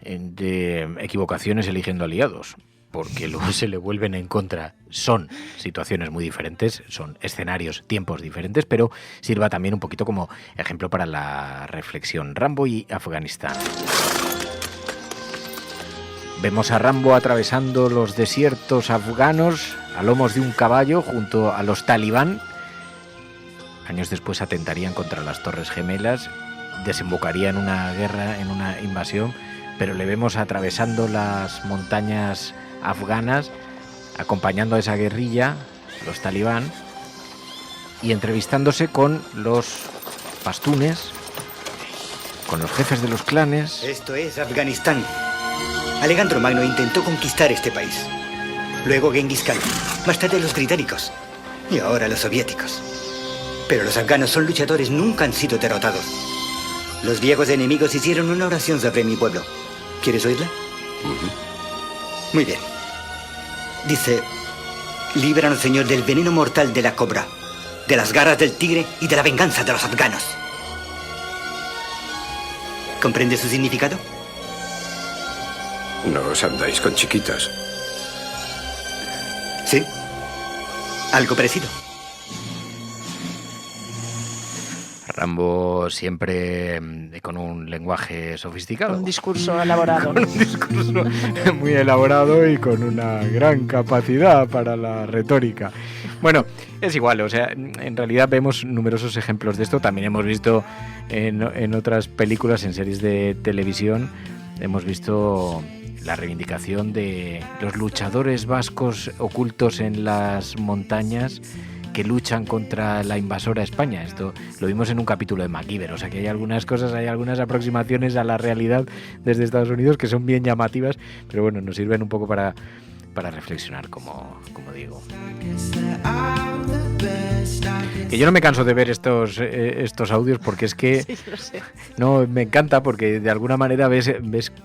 S19: de equivocaciones eligiendo aliados, porque luego se le vuelven en contra. Son situaciones muy diferentes, son escenarios, tiempos diferentes, pero sirva también un poquito como ejemplo para la reflexión. Rambo y Afganistán. Vemos a Rambo atravesando los desiertos afganos a lomos de un caballo junto a los talibán. Años después atentarían contra las Torres Gemelas, desembocaría en una guerra, en una invasión, pero le vemos atravesando las montañas afganas, acompañando a esa guerrilla, los talibán, y entrevistándose con los pastunes, con los jefes de los clanes.
S7: Esto es Afganistán. Alejandro Magno intentó conquistar este país. Luego Genghis Khan, más tarde los británicos. Y ahora los soviéticos. Pero los afganos son luchadores, nunca han sido derrotados. Los viejos enemigos hicieron una oración sobre mi pueblo. ¿Quieres oírla? Muy bien. Dice: líbranos, Señor, del veneno mortal de la cobra, de las garras del tigre y de la venganza de los afganos. ¿Comprende su significado?
S22: No os andáis con chiquitas.
S7: Sí. Algo parecido.
S19: Rambo siempre con un lenguaje sofisticado.
S27: Un discurso elaborado.
S19: Con un discurso muy elaborado y con una gran capacidad para la retórica. Bueno, es igual, o sea, en realidad vemos numerosos ejemplos de esto. También hemos visto en otras películas, en series de televisión, hemos visto la reivindicación de los luchadores vascos ocultos en las montañas que luchan contra la invasora España. Esto lo vimos en un capítulo de MacGyver, o sea que hay algunas cosas, hay algunas aproximaciones a la realidad desde Estados Unidos que son bien llamativas, pero bueno, nos sirven un poco para reflexionar, como digo. Que yo no me canso de ver estos audios porque es que
S27: sí, lo sé.
S19: No, me encanta porque de alguna manera ves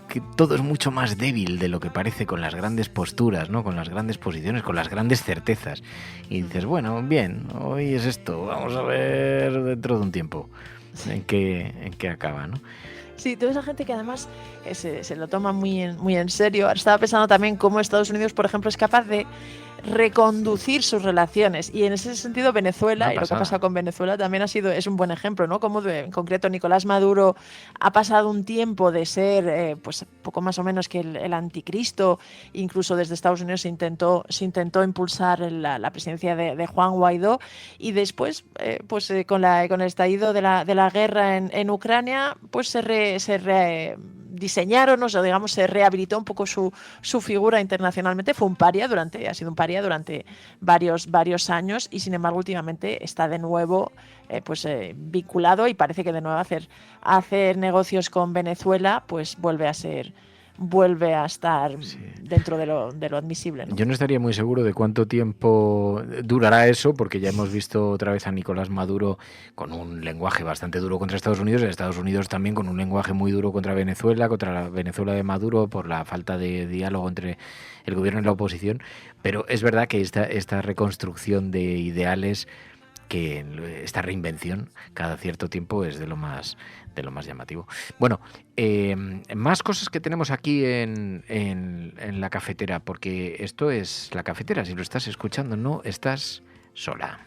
S19: que todo es mucho más débil de lo que parece, con las grandes posturas, ¿no? Con las grandes posiciones, con las grandes certezas. Y dices, bueno, bien, hoy es esto, vamos a ver dentro de un tiempo en qué acaba, ¿no?
S27: Sí, toda esa gente que además se lo toma muy en serio. Ahora estaba pensando también cómo Estados Unidos, por ejemplo, es capaz de reconducir sus relaciones, y en ese sentido Venezuela, y lo que ha pasado con Venezuela también es un buen ejemplo, ¿no? Como en concreto Nicolás Maduro ha pasado un tiempo de ser pues poco más o menos que el anticristo. Incluso desde Estados Unidos se intentó impulsar la presidencia de Juan Guaidó, y después con el estallido de la guerra en Ucrania, pues se diseñaron, o sea, digamos, se rehabilitó un poco su figura internacionalmente. Ha sido un paria durante varios años, y sin embargo últimamente está de nuevo vinculado, y parece que de nuevo hacer negocios con Venezuela pues vuelve a estar dentro de lo admisible, ¿no?
S19: Yo no estaría muy seguro de cuánto tiempo durará eso, porque ya hemos visto otra vez a Nicolás Maduro con un lenguaje bastante duro contra Estados Unidos, y Estados Unidos también con un lenguaje muy duro contra la Venezuela de Maduro, por la falta de diálogo entre el gobierno y la oposición. Pero es verdad que esta reconstrucción de ideales, que esta reinvención cada cierto tiempo, es de lo más llamativo. Bueno, más cosas que tenemos aquí en la cafetera, porque esto es la cafetera. Si lo estás escuchando, no estás sola.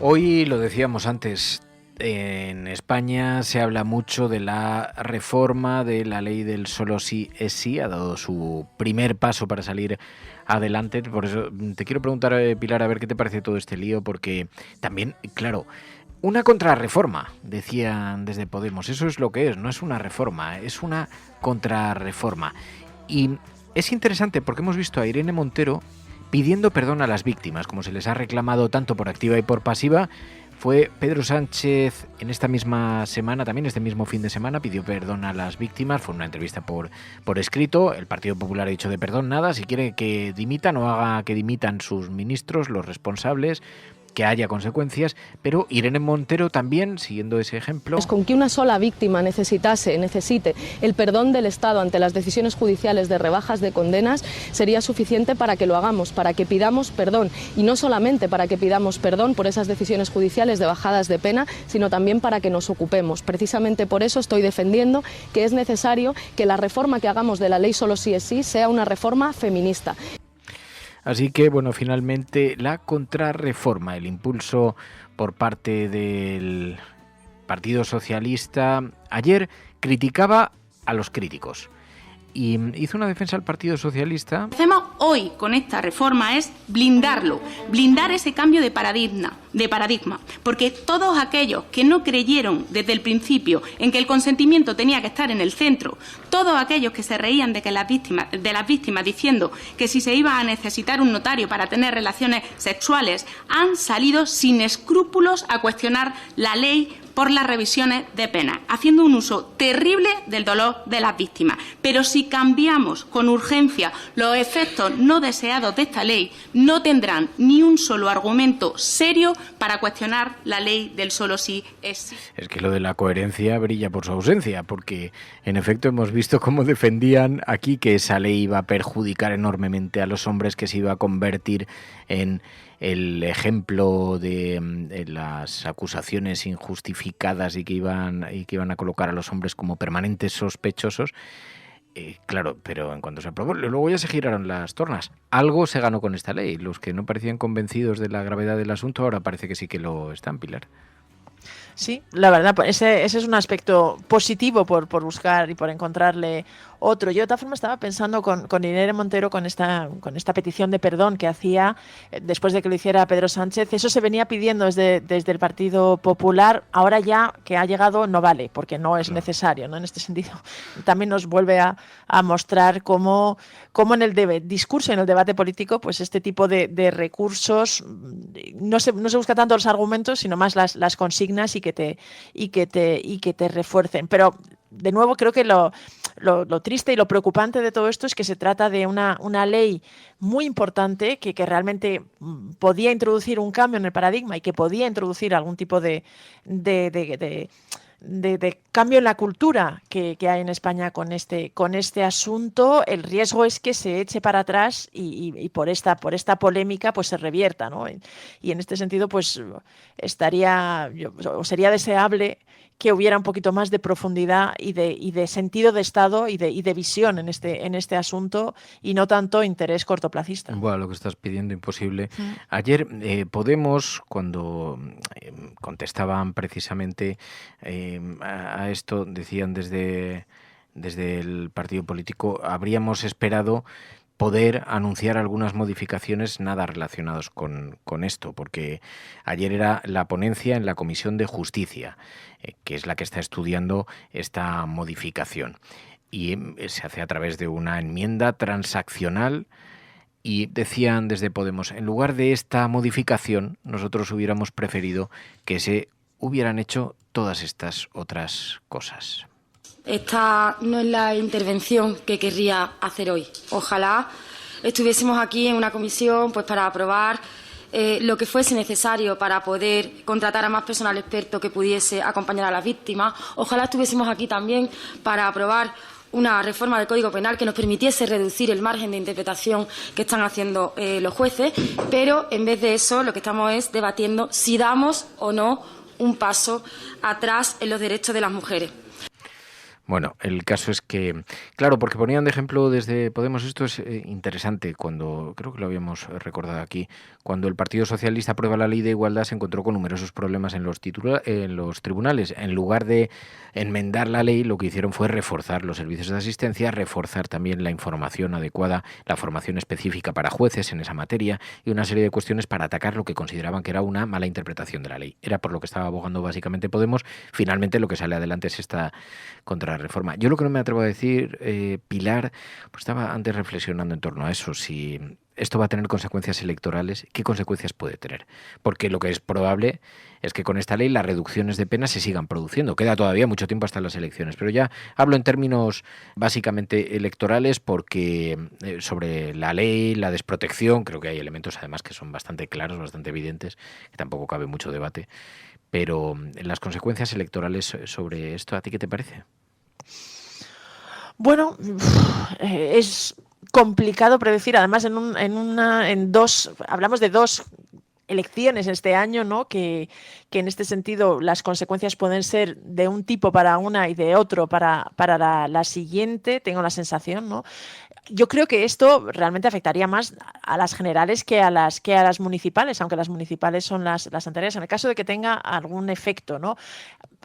S19: Hoy, lo decíamos antes, en España se habla mucho de la reforma de la ley del solo sí es sí. Ha dado su primer paso para salir adelante. Por eso te quiero preguntar, Pilar, a ver qué te parece todo este lío, porque también, claro, una contrarreforma, decían desde Podemos. Eso es lo que es, no es una reforma, es una contrarreforma. Y es interesante porque hemos visto a Irene Montero pidiendo perdón a las víctimas, como se les ha reclamado tanto por activa y por pasiva. Fue Pedro Sánchez en esta misma semana, también este mismo fin de semana, pidió perdón a las víctimas. Fue una entrevista por escrito. El Partido Popular ha dicho de perdón nada. Si quiere que dimitan, o haga que dimitan sus ministros, los responsables, que haya consecuencias. Pero Irene Montero también, siguiendo ese ejemplo.
S16: Con que una sola víctima necesite el perdón del Estado ante las decisiones judiciales de rebajas de condenas sería suficiente para que lo hagamos, para que pidamos perdón. Y no solamente para que pidamos perdón por esas decisiones judiciales de bajadas de pena, sino también para que nos ocupemos. Precisamente por eso estoy defendiendo que es necesario que la reforma que hagamos de la ley solo sí es sí sea una reforma feminista.
S19: Así que, bueno, finalmente la contrarreforma, el impulso por parte del Partido Socialista, ayer criticaba a los críticos. y hizo una defensa al Partido Socialista.
S8: Lo que hacemos hoy con esta reforma es blindarlo, blindar ese cambio de paradigma, porque todos aquellos que no creyeron desde el principio en que el consentimiento tenía que estar en el centro, todos aquellos que se reían de las víctimas diciendo que si se iba a necesitar un notario para tener relaciones sexuales, han salido sin escrúpulos a cuestionar la ley por las revisiones de penas, haciendo un uso terrible del dolor de las víctimas. Pero si cambiamos con urgencia los efectos no deseados de esta ley, no tendrán ni un solo argumento serio para cuestionar la ley del solo sí es sí.
S19: Es que lo de la coherencia brilla por su ausencia, porque en efecto hemos visto cómo defendían aquí que esa ley iba a perjudicar enormemente a los hombres, que se iba a convertir en el ejemplo de las acusaciones injustificadas y que iban a colocar a los hombres como permanentes sospechosos. Claro, pero en cuanto se aprobó, luego ya se giraron las tornas. Algo se ganó con esta ley. Los que no parecían convencidos de la gravedad del asunto ahora parece que sí que lo están, Pilar.
S27: Sí, la verdad, ese es un aspecto positivo por buscar y por encontrarle otro. Yo de todas formas estaba pensando con Irene Montero, con esta petición de perdón que hacía después de que lo hiciera Pedro Sánchez. Eso se venía pidiendo desde el Partido Popular. Ahora ya que ha llegado no vale, porque no es necesario, ¿no? En este sentido también nos vuelve a mostrar cómo en el discurso, en el debate político, pues este tipo de recursos no se busca tanto los argumentos, sino más las consignas y que te refuercen. Pero de nuevo creo que lo triste y lo preocupante de todo esto es que se trata de una ley muy importante que realmente podía introducir un cambio en el paradigma y que podía introducir algún tipo de cambio en la cultura que hay en España con este asunto. El riesgo es que se eche para atrás y por esta polémica pues se revierta, ¿no? Y en este sentido pues sería deseable que hubiera un poquito más de profundidad y de sentido de Estado y de visión en este asunto, y no tanto interés cortoplacista.
S19: Bueno, lo que estás pidiendo imposible. Ayer Podemos, cuando contestaban precisamente a esto, decían desde el partido político, habríamos esperado poder anunciar algunas modificaciones nada relacionadas con esto, porque ayer era la ponencia en la Comisión de Justicia, que es la que está estudiando esta modificación, y se hace a través de una enmienda transaccional. Y decían desde Podemos, en lugar de esta modificación, nosotros hubiéramos preferido que se hubieran hecho todas estas otras cosas.
S9: Esta no es la intervención que querría hacer hoy. Ojalá estuviésemos aquí en una comisión pues para aprobar lo que fuese necesario para poder contratar a más personal experto que pudiese acompañar a las víctimas. Ojalá estuviésemos aquí también para aprobar una reforma del Código Penal que nos permitiese reducir el margen de interpretación que están haciendo los jueces, pero en vez de eso lo que estamos es debatiendo si damos o no un paso atrás en los derechos de las mujeres.
S19: Bueno, el caso es que, claro, porque ponían de ejemplo desde Podemos, esto es interesante, cuando, creo que lo habíamos recordado aquí, cuando el Partido Socialista aprueba la Ley de Igualdad se encontró con numerosos problemas en los tribunales. En lugar de enmendar la ley, lo que hicieron fue reforzar los servicios de asistencia, reforzar también la información adecuada, la formación específica para jueces en esa materia y una serie de cuestiones para atacar lo que consideraban que era una mala interpretación de la ley. Era por lo que estaba abogando básicamente Podemos. Finalmente lo que sale adelante es esta contrarreforma. Yo lo que no me atrevo a decir, Pilar, pues estaba antes reflexionando en torno a eso, si esto va a tener consecuencias electorales, ¿qué consecuencias puede tener? Porque lo que es probable es que con esta ley las reducciones de penas se sigan produciendo. Queda todavía mucho tiempo hasta las elecciones, pero ya hablo en términos básicamente electorales porque sobre la ley, la desprotección, creo que hay elementos además que son bastante claros, bastante evidentes, que tampoco cabe mucho debate, pero las consecuencias electorales sobre esto, ¿a ti qué te parece?
S27: Bueno, es complicado predecir, además hablamos de dos elecciones este año, ¿no? Que en este sentido las consecuencias pueden ser de un tipo para una y de otro para la siguiente, tengo la sensación, ¿no? Yo creo que esto realmente afectaría más a las generales que a las municipales, aunque las municipales son las anteriores, en el caso de que tenga algún efecto, ¿no?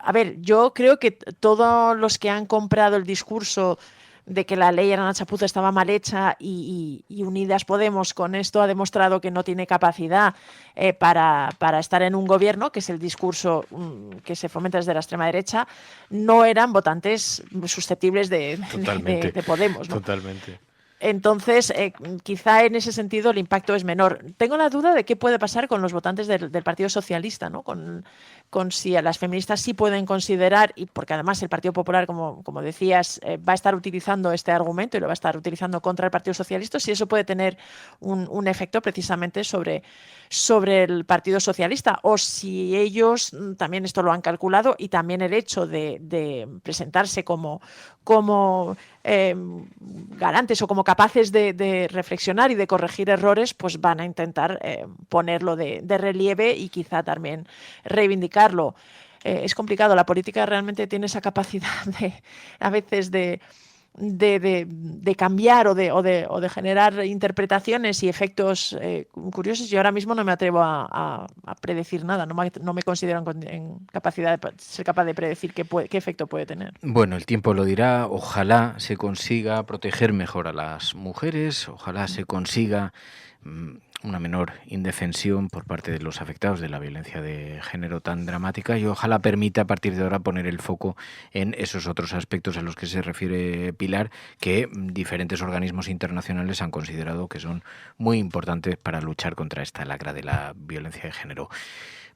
S27: A ver, yo creo que todos los que han comprado el discurso que la ley era una chapuza, estaba mal hecha y Unidas Podemos con esto ha demostrado que no tiene capacidad para estar en un gobierno, que es el discurso que se fomenta desde la extrema derecha, no eran votantes susceptibles de Podemos, ¿no?
S19: Totalmente.
S27: Entonces, quizá en ese sentido el impacto es menor. Tengo la duda de qué puede pasar con los votantes del Partido Socialista, ¿no? Con si a las feministas sí pueden considerar, y porque además el Partido Popular, como decías, va a estar utilizando este argumento y lo va a estar utilizando contra el Partido Socialista, si eso puede tener un efecto precisamente sobre el Partido Socialista, o si ellos también esto lo han calculado, y también el hecho de presentarse como garantes o como capaces de reflexionar y de corregir errores, pues van a intentar ponerlo de relieve y quizá también reivindicarlo. Es complicado, la política realmente tiene esa capacidad a veces de cambiar o de generar interpretaciones y efectos curiosos. Yo ahora mismo no me atrevo a predecir nada, no me considero en capacidad de ser capaz de predecir qué efecto puede tener.
S19: Bueno, el tiempo lo dirá. Ojalá se consiga proteger mejor a las mujeres, ojalá se consiga una menor indefensión por parte de los afectados de la violencia de género tan dramática, y ojalá permita a partir de ahora poner el foco en esos otros aspectos a los que se refiere Pilar, que diferentes organismos internacionales han considerado que son muy importantes para luchar contra esta lacra de la violencia de género.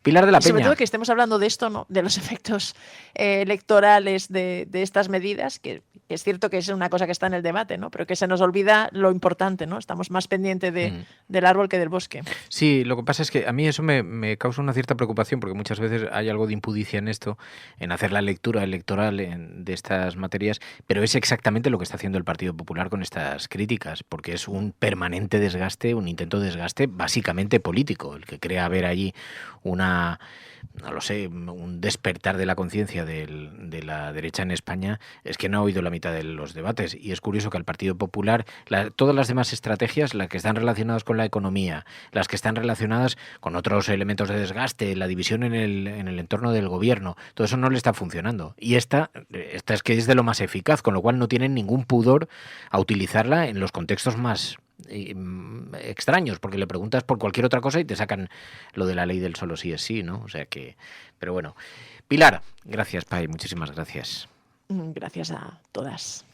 S19: Pilar de la Peña.
S27: Sobre todo que estemos hablando de esto, ¿no? De los efectos electorales de estas medidas, que es cierto que es una cosa que está en el debate, ¿no? Pero que se nos olvida lo importante, ¿no? Estamos más pendientes del árbol que del bosque.
S19: Sí, lo que pasa es que a mí eso me causa una cierta preocupación, porque muchas veces hay algo de impudicia en esto, en hacer la lectura electoral de estas materias, pero es exactamente lo que está haciendo el Partido Popular con estas críticas, porque es un permanente desgaste, un intento de desgaste básicamente político, el que crea haber allí un despertar de la conciencia de la derecha en España. Es que no ha oído la mitad de los debates, y es curioso que al Partido Popular todas las demás estrategias, las que están relacionadas con la economía, las que están relacionadas con otros elementos de desgaste, la división en el entorno del gobierno, todo eso no le está funcionando, y esta es que es de lo más eficaz, con lo cual no tienen ningún pudor a utilizarla en los contextos más extraños, porque le preguntas por cualquier otra cosa y te sacan lo de la ley del solo sí es sí, ¿no? O sea que, pero bueno. Pilar, gracias, Pai, muchísimas gracias.
S27: Gracias a todas.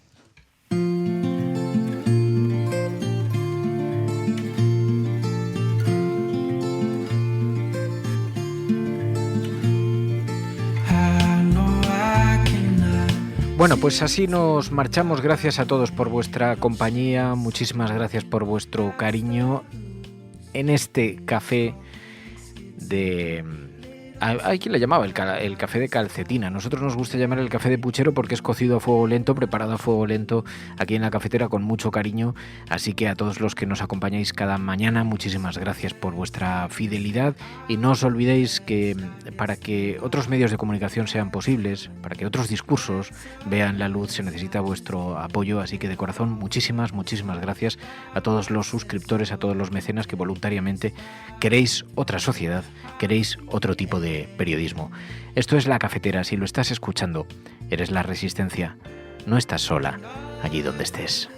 S19: Bueno, pues así nos marchamos. Gracias a todos por vuestra compañía, muchísimas gracias por vuestro cariño en este café de... Hay quien le llamaba el café de calcetina. Nosotros nos gusta llamar el café de puchero porque es cocido a fuego lento, preparado a fuego lento aquí en la cafetera con mucho cariño. Así que a todos los que nos acompañáis cada mañana, muchísimas gracias por vuestra fidelidad. Y no os olvidéis que para que otros medios de comunicación sean posibles, para que otros discursos vean la luz, se necesita vuestro apoyo. Así que de corazón, muchísimas gracias a todos los suscriptores, a todos los mecenas que voluntariamente queréis otra sociedad, queréis otro tipo de periodismo. Esto es La Cafetera. Si lo estás escuchando, eres la resistencia. No estás sola allí donde estés.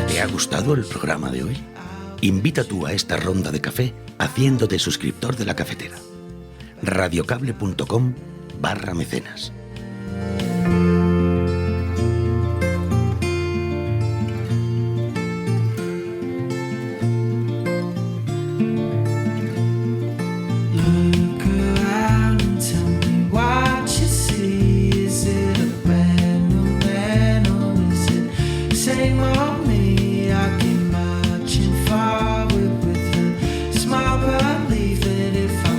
S6: ¿Te ha gustado el programa de hoy? Invita tú a esta ronda de café haciéndote suscriptor de La Cafetera. radiocable.com/mecenas.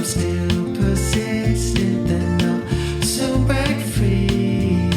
S2: Still persistent, then I'll soon break free.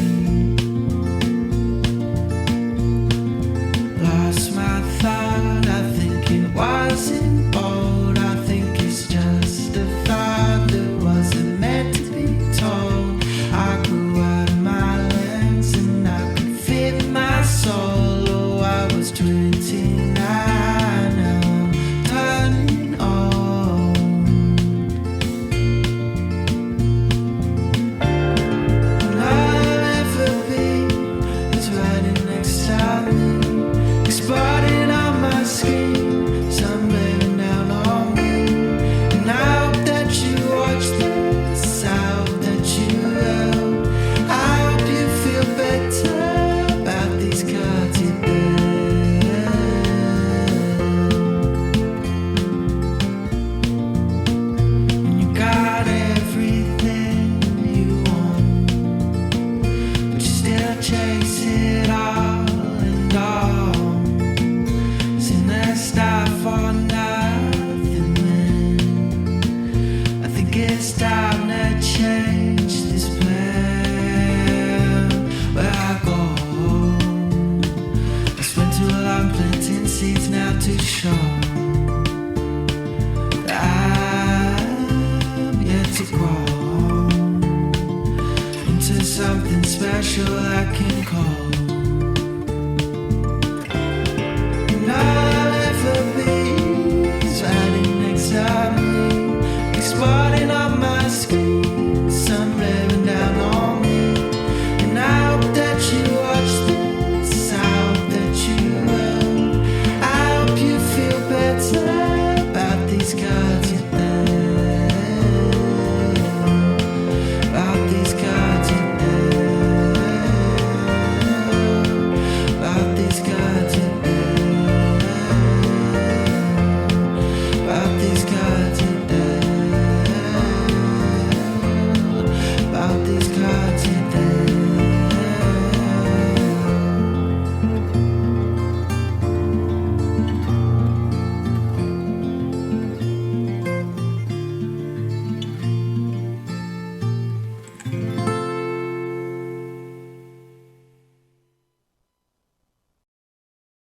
S2: special I can call